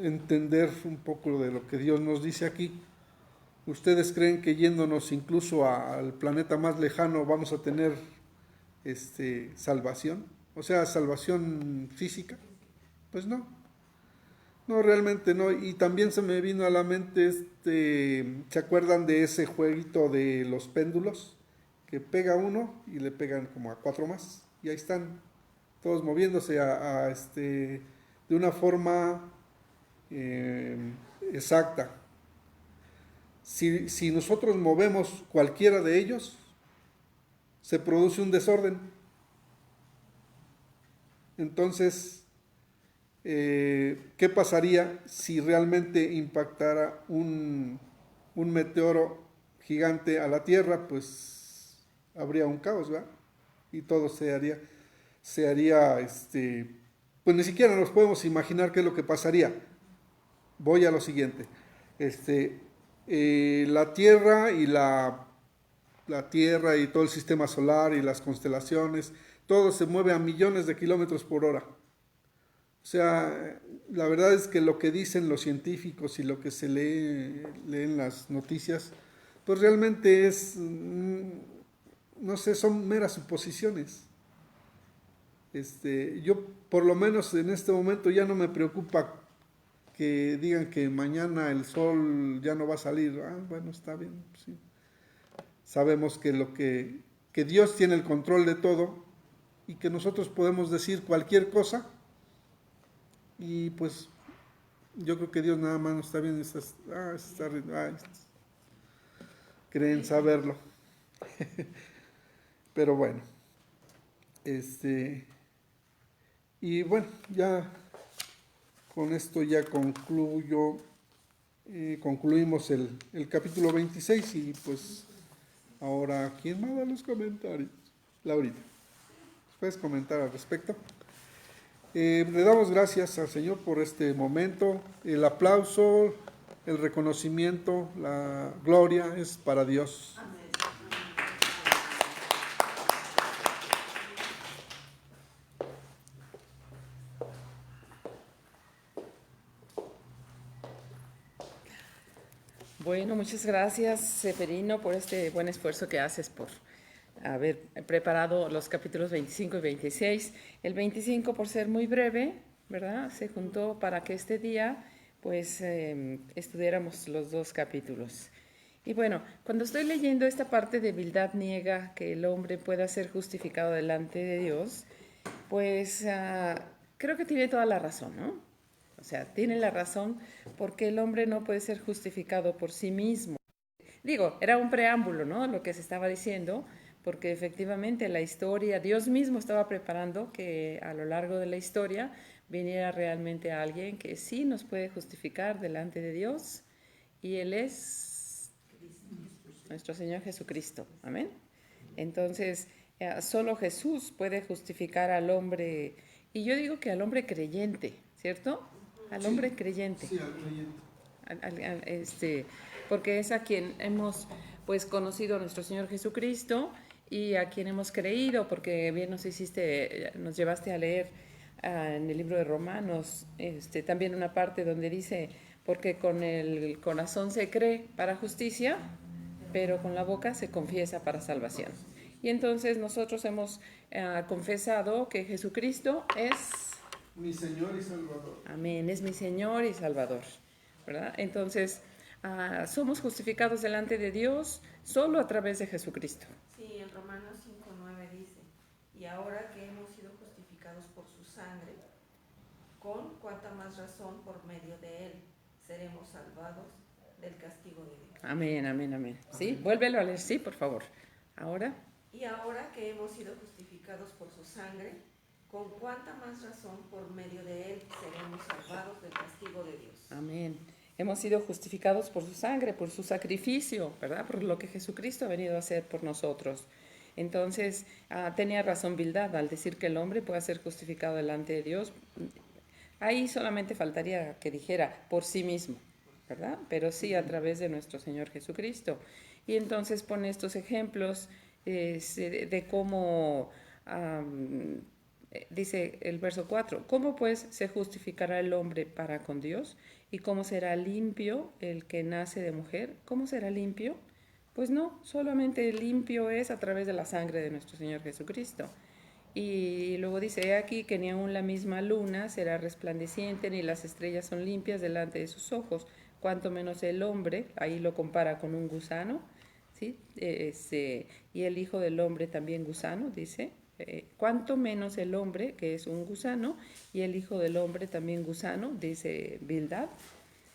entender un poco de lo que Dios nos dice aquí, ¿ustedes creen que yéndonos incluso al planeta más lejano vamos a tener salvación? O sea, salvación física. Pues no. No, realmente no. Y también se me vino a la mente, ¿se acuerdan de ese jueguito de los péndulos? Que pega uno y le pegan como a 4 más. Y ahí están todos moviéndose de una forma exacta. Si nosotros movemos cualquiera de ellos, se produce un desorden. Entonces, ¿qué pasaría si realmente impactara un meteoro gigante a la Tierra? Pues habría un caos, ¿verdad? Y todo se haría, pues ni siquiera nos podemos imaginar qué es lo que pasaría. Voy a lo siguiente. La Tierra y la Tierra y todo el sistema solar y las constelaciones, todo se mueve a millones de kilómetros por hora. O sea, la verdad es que lo que dicen los científicos y lo que se lee en las noticias, pues realmente no sé, son meras suposiciones. Yo por lo menos en este momento ya no me preocupa que digan que mañana el sol ya no va a salir. Bueno, está bien, sí. Sabemos que Dios tiene el control de todo y que nosotros podemos decir cualquier cosa. Y pues yo creo que Dios nada más nos está viendo creen saberlo. Pero bueno, y bueno, ya con esto ya concluimos el capítulo 26 y pues ahora, ¿quién más da los comentarios? Laurita, ¿puedes comentar al respecto? Le damos gracias al Señor por este momento. El aplauso, el reconocimiento, la gloria es para Dios. Amén. Bueno, muchas gracias, Severino, por este buen esfuerzo que haces por haber preparado los capítulos 25 y 26. El 25 por ser muy breve ¿verdad? Se juntó para que este día, pues, estudiáramos los 2 capítulos. Y bueno, cuando estoy leyendo esta parte de Bildad niega que el hombre pueda ser justificado delante de Dios, pues creo que tiene toda la razón, ¿no? O sea, tiene la razón porque el hombre no puede ser justificado por sí mismo. Digo, era un preámbulo, ¿no? Lo que se estaba diciendo, porque efectivamente la historia, Dios mismo estaba preparando que a lo largo de la historia viniera realmente alguien que sí nos puede justificar delante de Dios, y Él es nuestro Señor Jesucristo. Amén. Entonces, solo Jesús puede justificar al hombre, y yo digo que al hombre creyente, ¿cierto? Al hombre creyente. Sí, al creyente. Porque es a quien hemos pues conocido a nuestro Señor Jesucristo y a quien hemos creído, porque bien nos llevaste a leer en el libro de Romanos, también una parte donde dice, porque con el corazón se cree para justicia, pero con la boca se confiesa para salvación. Y entonces nosotros hemos confesado que Jesucristo es... Mi Señor y Salvador. Amén, es mi Señor y Salvador, ¿verdad? Entonces, somos justificados delante de Dios solo a través de Jesucristo. Sí, en Romanos 5:9 dice, y ahora que hemos sido justificados por su sangre, con cuánta más razón por medio de él seremos salvados del castigo de Dios. Amén, amén, amén. ¿Sí? Vuélvelo a leer, sí, por favor. Ahora. Y ahora que hemos sido justificados por su sangre, con cuánta más razón por medio de él seremos salvados del castigo de Dios. Amén. Hemos sido justificados por su sangre, por su sacrificio, ¿verdad? Por lo que Jesucristo ha venido a hacer por nosotros. Entonces, tenía razón Bildad al decir que el hombre puede ser justificado delante de Dios. Ahí solamente faltaría que dijera por sí mismo, ¿verdad? Pero sí a través de nuestro Señor Jesucristo. Y entonces pone estos ejemplos de cómo... dice el verso 4, ¿cómo pues se justificará el hombre para con Dios? ¿Y cómo será limpio el que nace de mujer? ¿Cómo será limpio? Pues no, solamente limpio es a través de la sangre de nuestro Señor Jesucristo. Y luego dice, he aquí que ni aun la misma luna será resplandeciente, ni las estrellas son limpias delante de sus ojos, cuanto menos el hombre, ahí lo compara con un gusano, ¿sí? Y el Hijo del Hombre también gusano, dice, cuanto menos el hombre, que es un gusano, y el Hijo del Hombre también gusano, dice Bildad.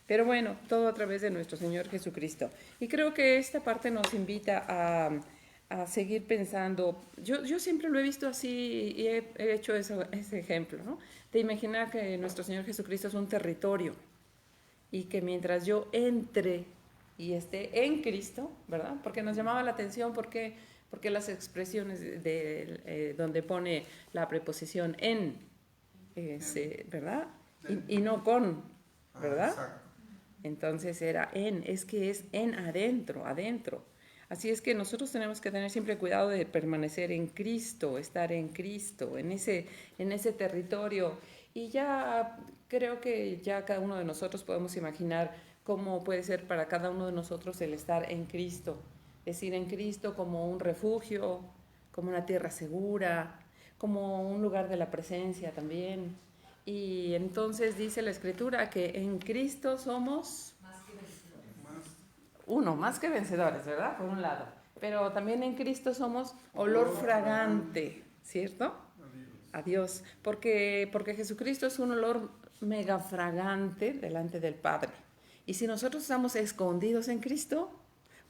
Pero bueno, todo a través de nuestro Señor Jesucristo. Y creo que esta parte nos invita a seguir pensando. Yo siempre lo he visto así y he hecho ese ejemplo, ¿no? De imaginar que nuestro Señor Jesucristo es un territorio y que mientras yo entre y esté en Cristo, ¿verdad? Porque nos llamaba la atención porque las expresiones donde pone la preposición en, ¿verdad? Y no con, ¿verdad? Exacto. Entonces era en, es que es en adentro. Así es que nosotros tenemos que tener siempre cuidado de permanecer en Cristo, estar en Cristo, en ese territorio. Y ya creo que ya cada uno de nosotros podemos imaginar cómo puede ser para cada uno de nosotros el estar en Cristo. Decir en Cristo como un refugio, como una tierra segura, como un lugar de la presencia también. Y entonces dice la Escritura que en Cristo somos más que vencedores, ¿verdad? Por un lado. Pero también en Cristo somos olor fragante, ¿cierto? A Dios. Porque Jesucristo es un olor mega fragante delante del Padre. Y si nosotros estamos escondidos en Cristo,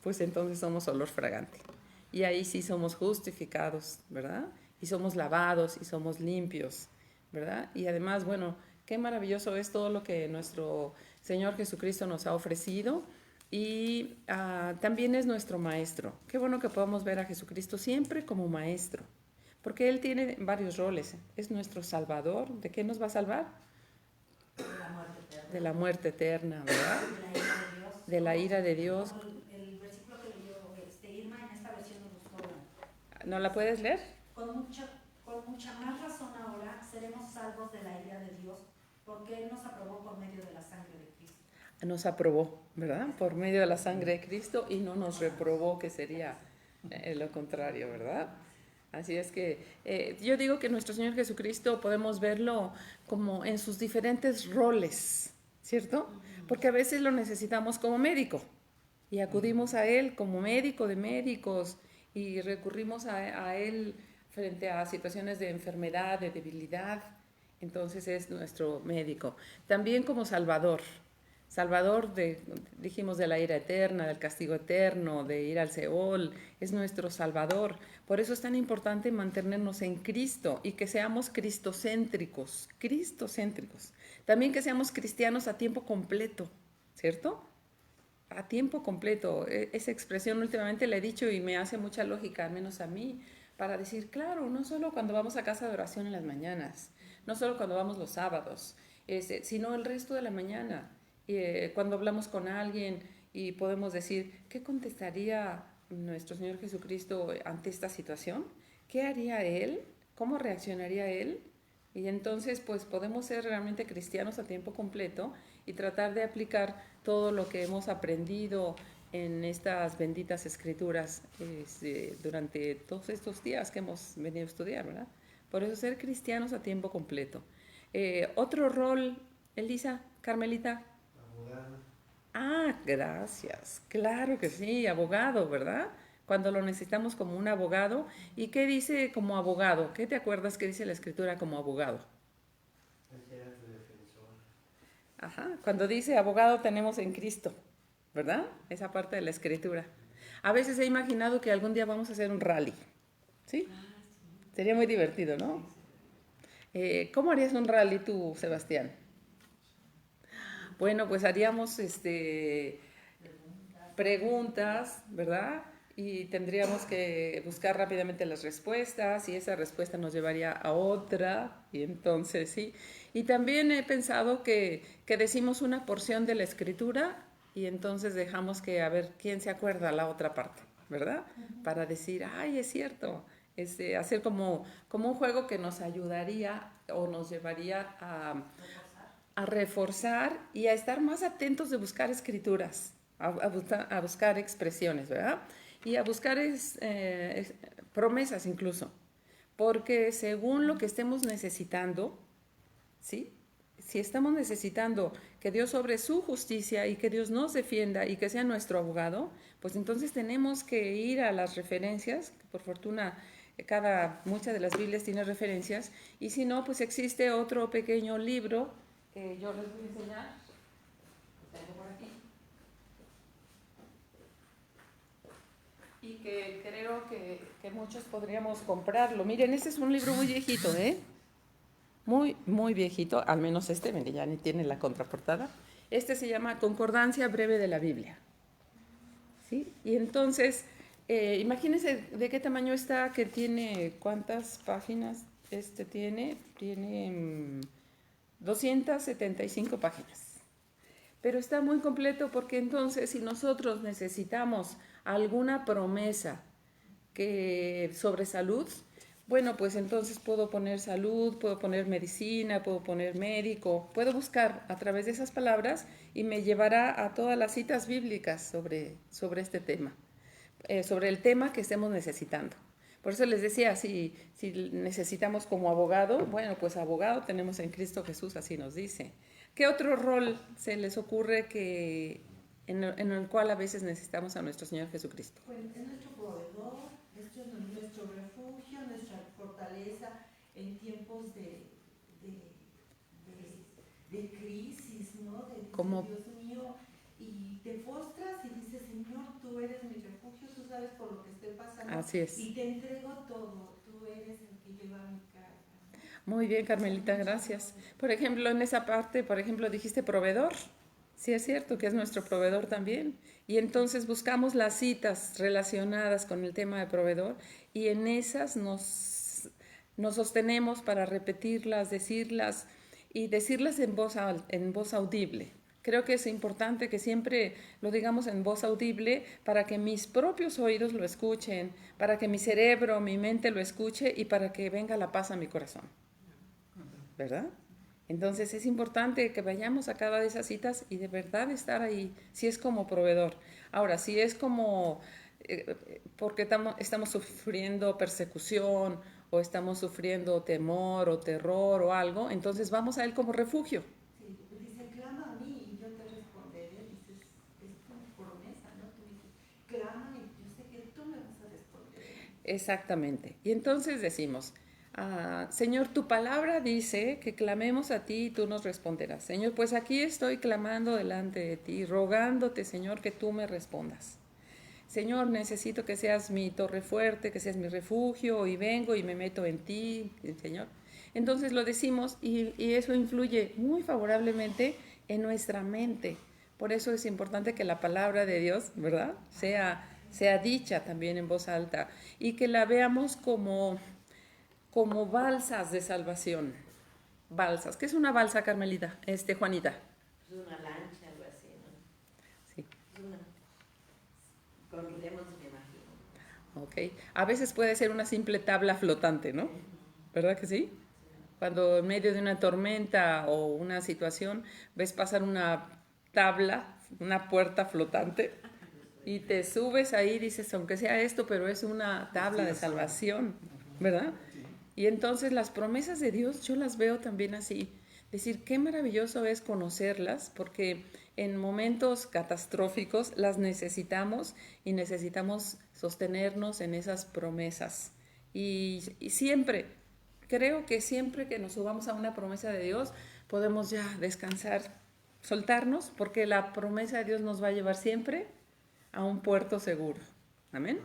pues entonces somos olor fragante. Y ahí sí somos justificados, ¿verdad? Y somos lavados y somos limpios, ¿verdad? Y además, bueno, qué maravilloso es todo lo que nuestro Señor Jesucristo nos ha ofrecido y también es nuestro Maestro. Qué bueno que podamos ver a Jesucristo siempre como Maestro, porque Él tiene varios roles. Es nuestro Salvador. ¿De qué nos va a salvar? De la muerte eterna, ¿verdad? De la ira de Dios. El versículo que leyó Irma en esta versión nos gustó. ¿No la puedes leer? Con mucha más razón ahora seremos salvos de la ira de Dios, porque Él nos aprobó por medio de la sangre de Cristo. Nos aprobó, ¿verdad? Por medio de la sangre de Cristo y no nos reprobó, que sería lo contrario, ¿verdad? Así es que yo digo que nuestro Señor Jesucristo podemos verlo como en sus diferentes roles, ¿cierto? Porque a veces lo necesitamos como médico y acudimos a Él como médico de médicos y recurrimos a Él frente a situaciones de enfermedad, de debilidad. Entonces es nuestro médico. También como Salvador. Salvador, dijimos, de la ira eterna, del castigo eterno, de ir al Seol, es nuestro Salvador. Por eso es tan importante mantenernos en Cristo y que seamos cristocéntricos, cristocéntricos. También que seamos cristianos a tiempo completo, ¿cierto? A tiempo completo. Esa expresión últimamente la he dicho y me hace mucha lógica, al menos a mí, para decir, claro, no solo cuando vamos a casa de oración en las mañanas, no solo cuando vamos los sábados, sino el resto de la mañana. Cuando hablamos con alguien y podemos decir, ¿qué contestaría nuestro Señor Jesucristo ante esta situación? ¿Qué haría Él? ¿Cómo reaccionaría Él? Y entonces pues podemos ser realmente cristianos a tiempo completo y tratar de aplicar todo lo que hemos aprendido en estas benditas escrituras durante todos estos días que hemos venido a estudiar, ¿verdad? Por eso ser cristianos a tiempo completo. Otro rol, Elisa, Carmelita. Abogado. Ah, gracias. Claro que sí, abogado, ¿verdad? Cuando lo necesitamos como un abogado. ¿Y qué dice como abogado? ¿Qué te acuerdas que dice la escritura como abogado? Ese era tu defensor. Ajá, cuando dice abogado tenemos en Cristo, ¿verdad? Esa parte de la escritura. A veces he imaginado que algún día vamos a hacer un rally, ¿sí? Sería muy divertido, ¿no? ¿Cómo harías un rally tú, Sebastián? Bueno, pues haríamos preguntas, ¿verdad? Y tendríamos que buscar rápidamente las respuestas y esa respuesta nos llevaría a otra y entonces sí. Y también he pensado que decimos una porción de la escritura y entonces dejamos que a ver quién se acuerda la otra parte, ¿verdad? Para decir, ay, es cierto. Hacer como un juego que nos ayudaría o nos llevaría a reforzar y a estar más atentos de buscar escrituras, a buscar expresiones, ¿verdad? Y a buscar promesas incluso, porque según lo que estemos necesitando, ¿sí? Si estamos necesitando que Dios obre su justicia y que Dios nos defienda y que sea nuestro abogado, pues entonces tenemos que ir a las referencias, que por fortuna muchas de las Biblias tiene referencias, y si no, pues existe otro pequeño libro que yo les voy a enseñar. Lo tengo por aquí. Y que creo que muchos podríamos comprarlo. Miren, este es un libro muy viejito, ¿eh? Muy, muy viejito, al menos mire, ya ni tiene la contraportada. Este se llama Concordancia Breve de la Biblia. ¿Sí? Y entonces, imagínense de qué tamaño está, que tiene, ¿cuántas páginas tiene? Tiene 275 páginas. Pero está muy completo porque entonces si nosotros necesitamos alguna promesa sobre salud, bueno, pues entonces puedo poner salud, puedo poner medicina, puedo poner médico, puedo buscar a través de esas palabras y me llevará a todas las citas bíblicas sobre este tema, sobre el tema que estemos necesitando. Por eso les decía, si necesitamos como abogado, bueno, pues abogado tenemos en Cristo Jesús, así nos dice. ¿Qué otro rol se les ocurre en el cual a veces necesitamos a nuestro Señor Jesucristo? Pues es nuestro proveedor, es nuestro refugio, nuestra fortaleza en tiempos de crisis, ¿no? Como Dios mío, y te postras y dices, Señor, tú eres mi refugio, tú sabes por lo que estoy pasando. Así es. Y te entrego todo, tú eres el que lleva mi carga. Muy bien, Carmelita, gracias. Por ejemplo, en esa parte, por ejemplo, dijiste proveedor. Sí, es cierto que es nuestro proveedor también. Y entonces buscamos las citas relacionadas con el tema de proveedor y en esas nos sostenemos para repetirlas, decirlas y decirlas en voz audible. Creo que es importante que siempre lo digamos en voz audible para que mis propios oídos lo escuchen, para que mi cerebro, mi mente lo escuche y para que venga la paz a mi corazón. ¿Verdad? Entonces es importante que vayamos a cada de esas citas y de verdad estar ahí, si es como proveedor. Ahora, si es como porque estamos sufriendo persecución o estamos sufriendo temor o terror o algo, entonces vamos a Él como refugio. Sí, dice, clama a mí y yo te responderé. Dices, es tu promesa, ¿no? Tú dices, clama y yo sé que tú me vas a responder. Exactamente. Y entonces decimos, Señor, tu palabra dice que clamemos a ti y tú nos responderás. Señor, pues aquí estoy clamando delante de ti, rogándote, Señor, que tú me respondas. Señor, necesito que seas mi torre fuerte, que seas mi refugio, y vengo y me meto en ti, Señor. Entonces lo decimos y eso influye muy favorablemente en nuestra mente. Por eso es importante que la palabra de Dios, ¿verdad?, sea dicha también en voz alta y que la veamos como balsas de salvación. Balsas. ¿Qué es una balsa, Carmelita? Juanita. Es una lancha, algo así, ¿no? Sí. Es una... Con remos, me imagino. Ok. A veces puede ser una simple tabla flotante, ¿no? ¿Verdad que sí? Cuando en medio de una tormenta o una situación ves pasar una tabla, una puerta flotante y te subes ahí y dices, aunque sea esto, pero es una tabla de salvación, ¿verdad? Y entonces las promesas de Dios yo las veo también así. Decir, qué maravilloso es conocerlas, porque en momentos catastróficos las necesitamos y necesitamos sostenernos en esas promesas. Y siempre, creo que siempre que nos subamos a una promesa de Dios, podemos ya descansar, soltarnos, porque la promesa de Dios nos va a llevar siempre a un puerto seguro. Amén.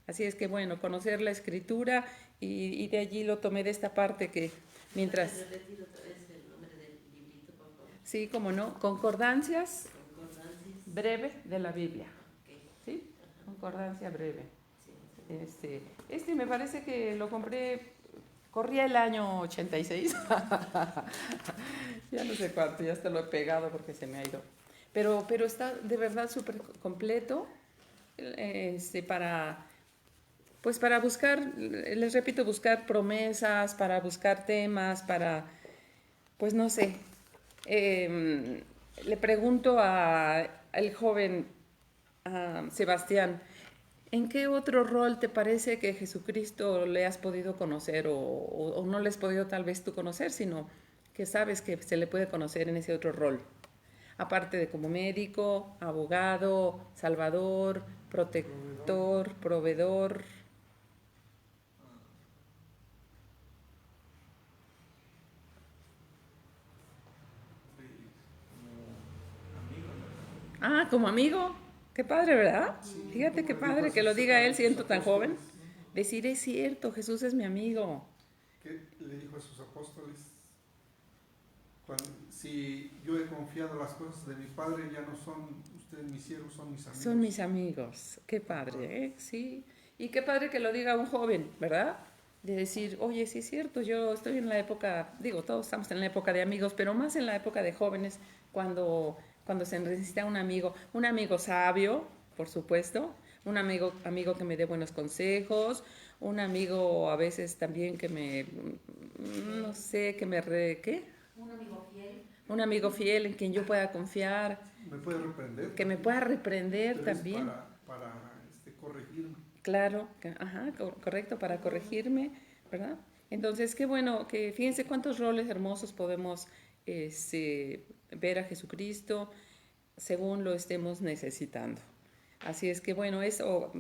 Así es que bueno, conocer la escritura y de allí lo tomé de esta parte que mientras... ¿Puedes repetir otra vez el nombre del librito, por favor? Sí, como no, concordancias Concordancias. breve de la Biblia. Ok. ¿Sí? Concordancia breve. Sí. Este me parece que lo compré, corría el año 86. Ya no sé cuánto, ya hasta lo he pegado porque se me ha ido. Pero está de verdad súper completo para buscar, les repito, buscar promesas, para buscar temas, pues no sé. Le pregunto al joven Sebastián, ¿en qué otro rol te parece que Jesucristo le has podido conocer o no le has podido tal vez tú conocer, sino que sabes que se le puede conocer en ese otro rol? Aparte de como médico, abogado, salvador, protector, proveedor. Como amigo. Qué padre, ¿verdad? Sí, Fíjate qué como le dijo padre a que lo sus- diga a él sus siendo tan joven. apóstoles, Decir, es cierto, Jesús es mi amigo. ¿qué le dijo a sus apóstoles? Si yo he confiado las cosas de mi Padre, ya no son ustedes mis siervos, son mis amigos. Son mis amigos. Qué padre, ¿eh? Sí. Y qué padre que lo diga un joven, ¿verdad? De decir, oye, sí es cierto, yo estoy en la época, digo, todos estamos en la época de amigos, pero más en la época de jóvenes, cuando se necesita un amigo sabio, por supuesto, un amigo que me dé buenos consejos, un amigo a veces también que no sé, ¿qué? Un amigo fiel. Un amigo fiel en quien yo pueda confiar, Me puede reprender. que me pueda reprender pero es también. para corregirme. Claro, correcto, para corregirme, ¿verdad? Entonces, qué bueno, que fíjense cuántos roles hermosos podemos ver a Jesucristo según lo estemos necesitando. Así es que bueno, eso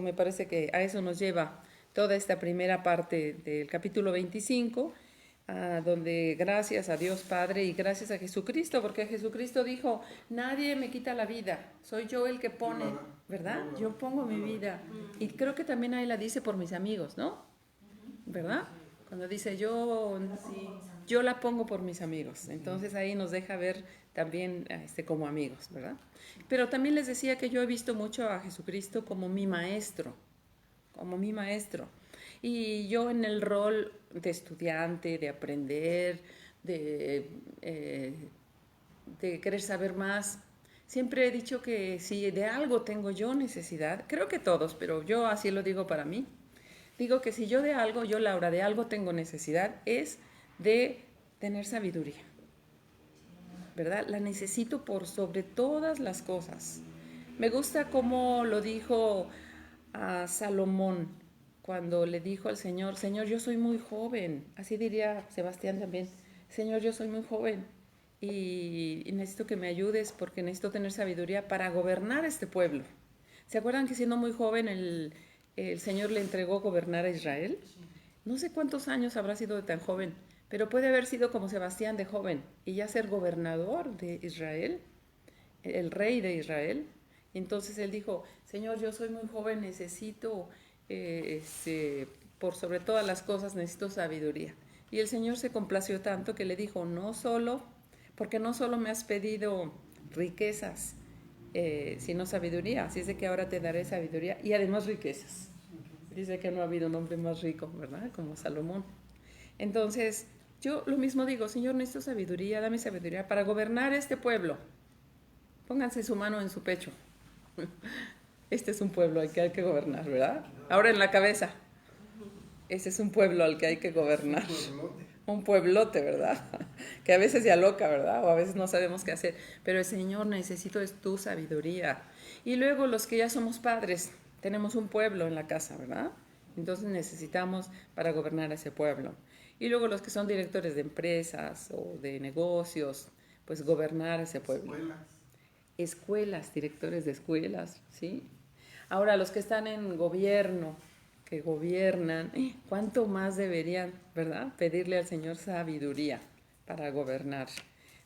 me parece que a eso nos lleva toda esta primera parte del capítulo 25, donde gracias a Dios Padre y gracias a Jesucristo, porque Jesucristo dijo, nadie me quita la vida, soy yo el que pone, ¿verdad? Yo pongo mi vida. Y creo que también ahí la dice por mis amigos, ¿no? ¿Verdad? Cuando dice yo la pongo por mis amigos. Entonces ahí nos deja ver también como amigos, ¿verdad? Pero también les decía que yo he visto mucho a Jesucristo como mi maestro. Y yo en el rol de estudiante, de aprender, de querer saber más, siempre he dicho que si de algo tengo yo necesidad, creo que todos, pero yo así lo digo para mí, digo que si yo de algo, yo Laura, de algo tengo necesidad, es de tener sabiduría, ¿verdad? La necesito por sobre todas las cosas. Me gusta cómo lo dijo a Salomón cuando le dijo al Señor, Señor, yo soy muy joven. Así diría Sebastián también. Señor, yo soy muy joven y necesito que me ayudes porque necesito tener sabiduría para gobernar este pueblo. ¿Se acuerdan que siendo muy joven el Señor le entregó gobernar a Israel? No sé cuántos años habrá sido de tan joven, pero puede haber sido como Sebastián de joven y ya ser gobernador de Israel, el rey de Israel. Entonces él dijo, Señor, yo soy muy joven, necesito, por sobre todas las cosas, necesito sabiduría. Y el Señor se complació tanto que le dijo, porque no solo me has pedido riquezas, sino sabiduría. Así es de que ahora te daré sabiduría y además riquezas. Dice que no ha habido un hombre más rico, ¿verdad? Como Salomón. Entonces, yo lo mismo digo, Señor, necesito sabiduría, dame sabiduría para gobernar este pueblo. Pónganse su mano en su pecho. Este es un pueblo al que hay que gobernar, ¿verdad? Ahora en la cabeza. Ese es un pueblo al que hay que gobernar. Un pueblote, ¿verdad? Que a veces se aloca, ¿verdad? O a veces no sabemos qué hacer. Pero el Señor, necesito es tu sabiduría. Y luego los que ya somos padres, tenemos un pueblo en la casa, ¿verdad? Entonces necesitamos para gobernar ese pueblo. Y luego los que son directores de empresas o de negocios, pues gobernar ese pueblo. Escuelas, directores de escuelas, ¿sí? Ahora los que están en gobierno, que gobiernan, ¿cuánto más deberían, verdad? Pedirle al Señor sabiduría para gobernar.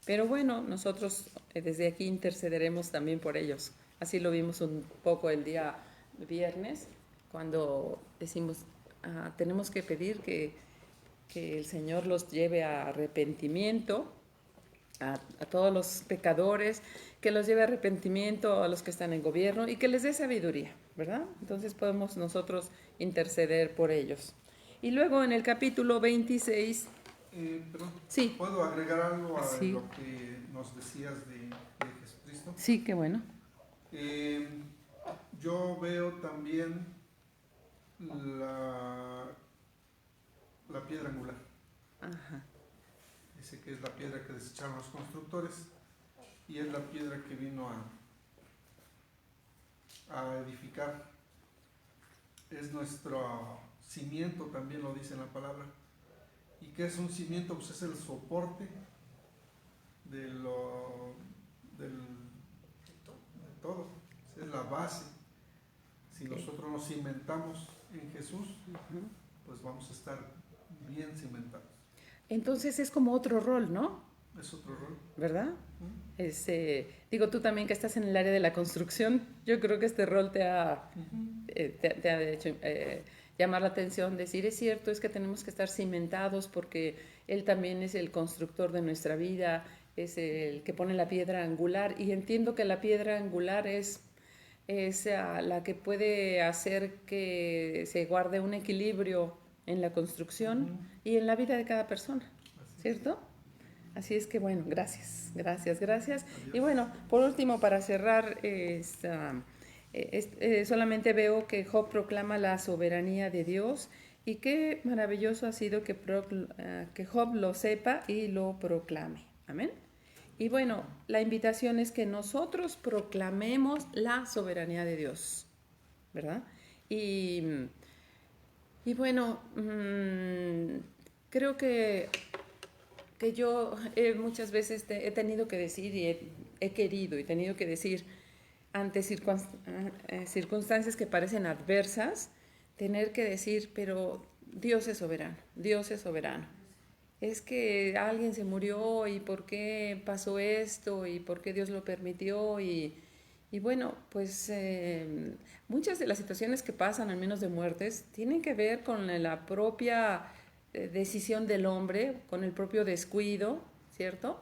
Pero bueno, nosotros desde aquí intercederemos también por ellos. Así lo vimos un poco el día viernes, cuando decimos, tenemos que pedir que el Señor los lleve a arrepentimiento, a todos los pecadores, que los lleve a arrepentimiento a los que están en gobierno y que les dé sabiduría, ¿verdad? Entonces podemos nosotros interceder por ellos. Y luego en el capítulo 26... Perdón, sí. ¿Puedo agregar algo a Sí. lo que nos decías de Jesucristo? Sí, qué bueno. Yo veo también la piedra angular. Ajá. Dice que es la piedra que desecharon los constructores y es la piedra que vino a edificar. Es nuestro cimiento, también lo dice en la palabra. ¿Y qué es un cimiento? Pues es el soporte de todo. Es la base. Si nosotros nos cimentamos en Jesús, pues vamos a estar bien cimentados. Entonces es como otro rol, ¿no? Es otro rol. ¿Verdad? Digo, tú también que estás en el área de la construcción, yo creo que este rol te ha hecho llamar la atención, decir, es cierto, es que tenemos que estar cimentados porque Él también es el constructor de nuestra vida, es el que pone la piedra angular, y entiendo que la piedra angular es la que puede hacer que se guarde un equilibrio en la construcción y en la vida de cada persona, ¿cierto? Así es que bueno, gracias. Adiós. Y bueno, por último, para cerrar, solamente veo que Job proclama la soberanía de Dios y qué maravilloso ha sido que Job lo sepa y lo proclame. Amén. Y bueno, la invitación es que nosotros proclamemos la soberanía de Dios, ¿verdad? Y bueno, creo que yo muchas veces he tenido que decir y he querido y tenido que decir ante circunstancias que parecen adversas, tener que decir, pero Dios es soberano, Dios es soberano. Es que alguien se murió y por qué pasó esto y por qué Dios lo permitió y bueno, pues muchas de las situaciones que pasan, al menos de muertes, tienen que ver con la propia decisión del hombre, con el propio descuido, ¿cierto?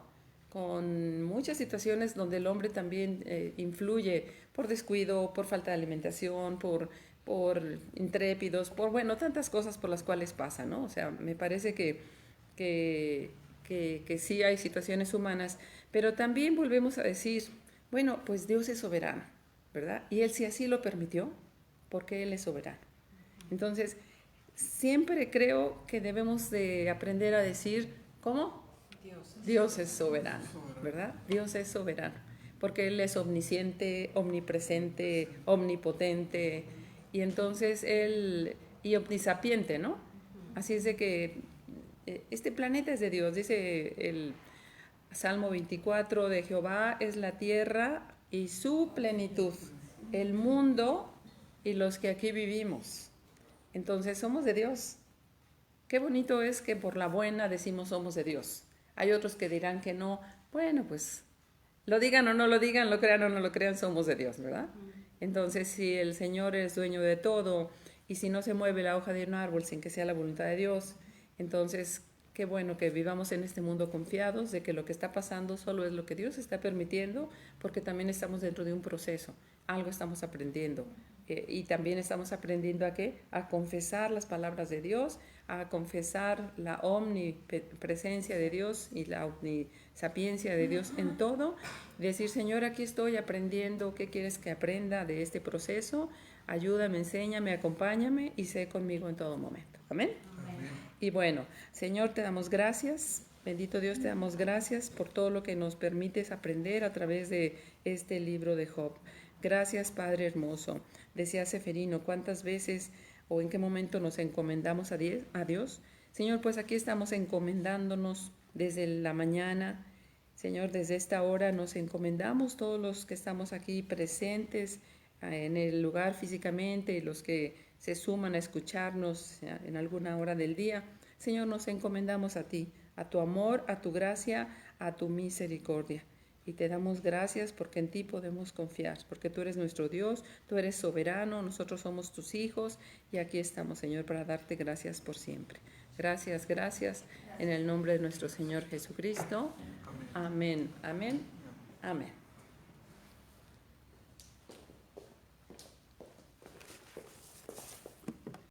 Con muchas situaciones donde el hombre también influye por descuido, por falta de alimentación, por intrépidos, por, bueno, tantas cosas por las cuales pasa, ¿no? O sea, me parece que sí hay situaciones humanas, pero también volvemos a decir, bueno, pues Dios es soberano, ¿verdad? Y Él si así lo permitió, porque Él es soberano. Entonces, siempre creo que debemos de aprender a decir, ¿cómo? Dios es soberano, ¿verdad? Dios es soberano. porque Él es omnisciente, omnipresente, omnipotente, y entonces Él, y omnisapiente, ¿no? Así es de que este planeta es de Dios, dice el Salmo 24, de Jehová es la tierra y su plenitud, el mundo y los que aquí vivimos. Entonces somos de Dios. Qué bonito es que por la buena decimos somos de Dios. Hay otros que dirán que no. Bueno, pues lo digan o no lo digan, lo crean o no lo crean, somos de Dios, ¿verdad? Entonces, si el Señor es dueño de todo y si no se mueve la hoja de un árbol sin que sea la voluntad de Dios, entonces qué bueno que vivamos en este mundo confiados de que lo que está pasando solo es lo que Dios está permitiendo, porque también estamos dentro de un proceso, algo estamos aprendiendo. Y también estamos aprendiendo ¿a qué? A confesar las palabras de Dios, a confesar la omnipresencia de Dios y la omnisapiencia de Dios en todo. Decir, Señor, aquí estoy aprendiendo, ¿qué quieres que aprenda de este proceso? Ayúdame, enséñame, acompáñame y sé conmigo en todo momento. Amén. Y bueno, Señor, te damos gracias. Bendito Dios, te damos gracias por todo lo que nos permites aprender a través de este libro de Job. Gracias, Padre hermoso. Decía Seferino, ¿cuántas veces o en qué momento nos encomendamos a Dios? Señor, pues aquí estamos encomendándonos desde la mañana. Señor, desde esta hora nos encomendamos todos los que estamos aquí presentes en el lugar físicamente y los que se suman a escucharnos en alguna hora del día. Señor, nos encomendamos a ti, a tu amor, a tu gracia, a tu misericordia. Y te damos gracias porque en ti podemos confiar, porque tú eres nuestro Dios, tú eres soberano, nosotros somos tus hijos y aquí estamos, Señor, para darte gracias por siempre. Gracias, gracias, en el nombre de nuestro Señor Jesucristo. Amén, amén, amén.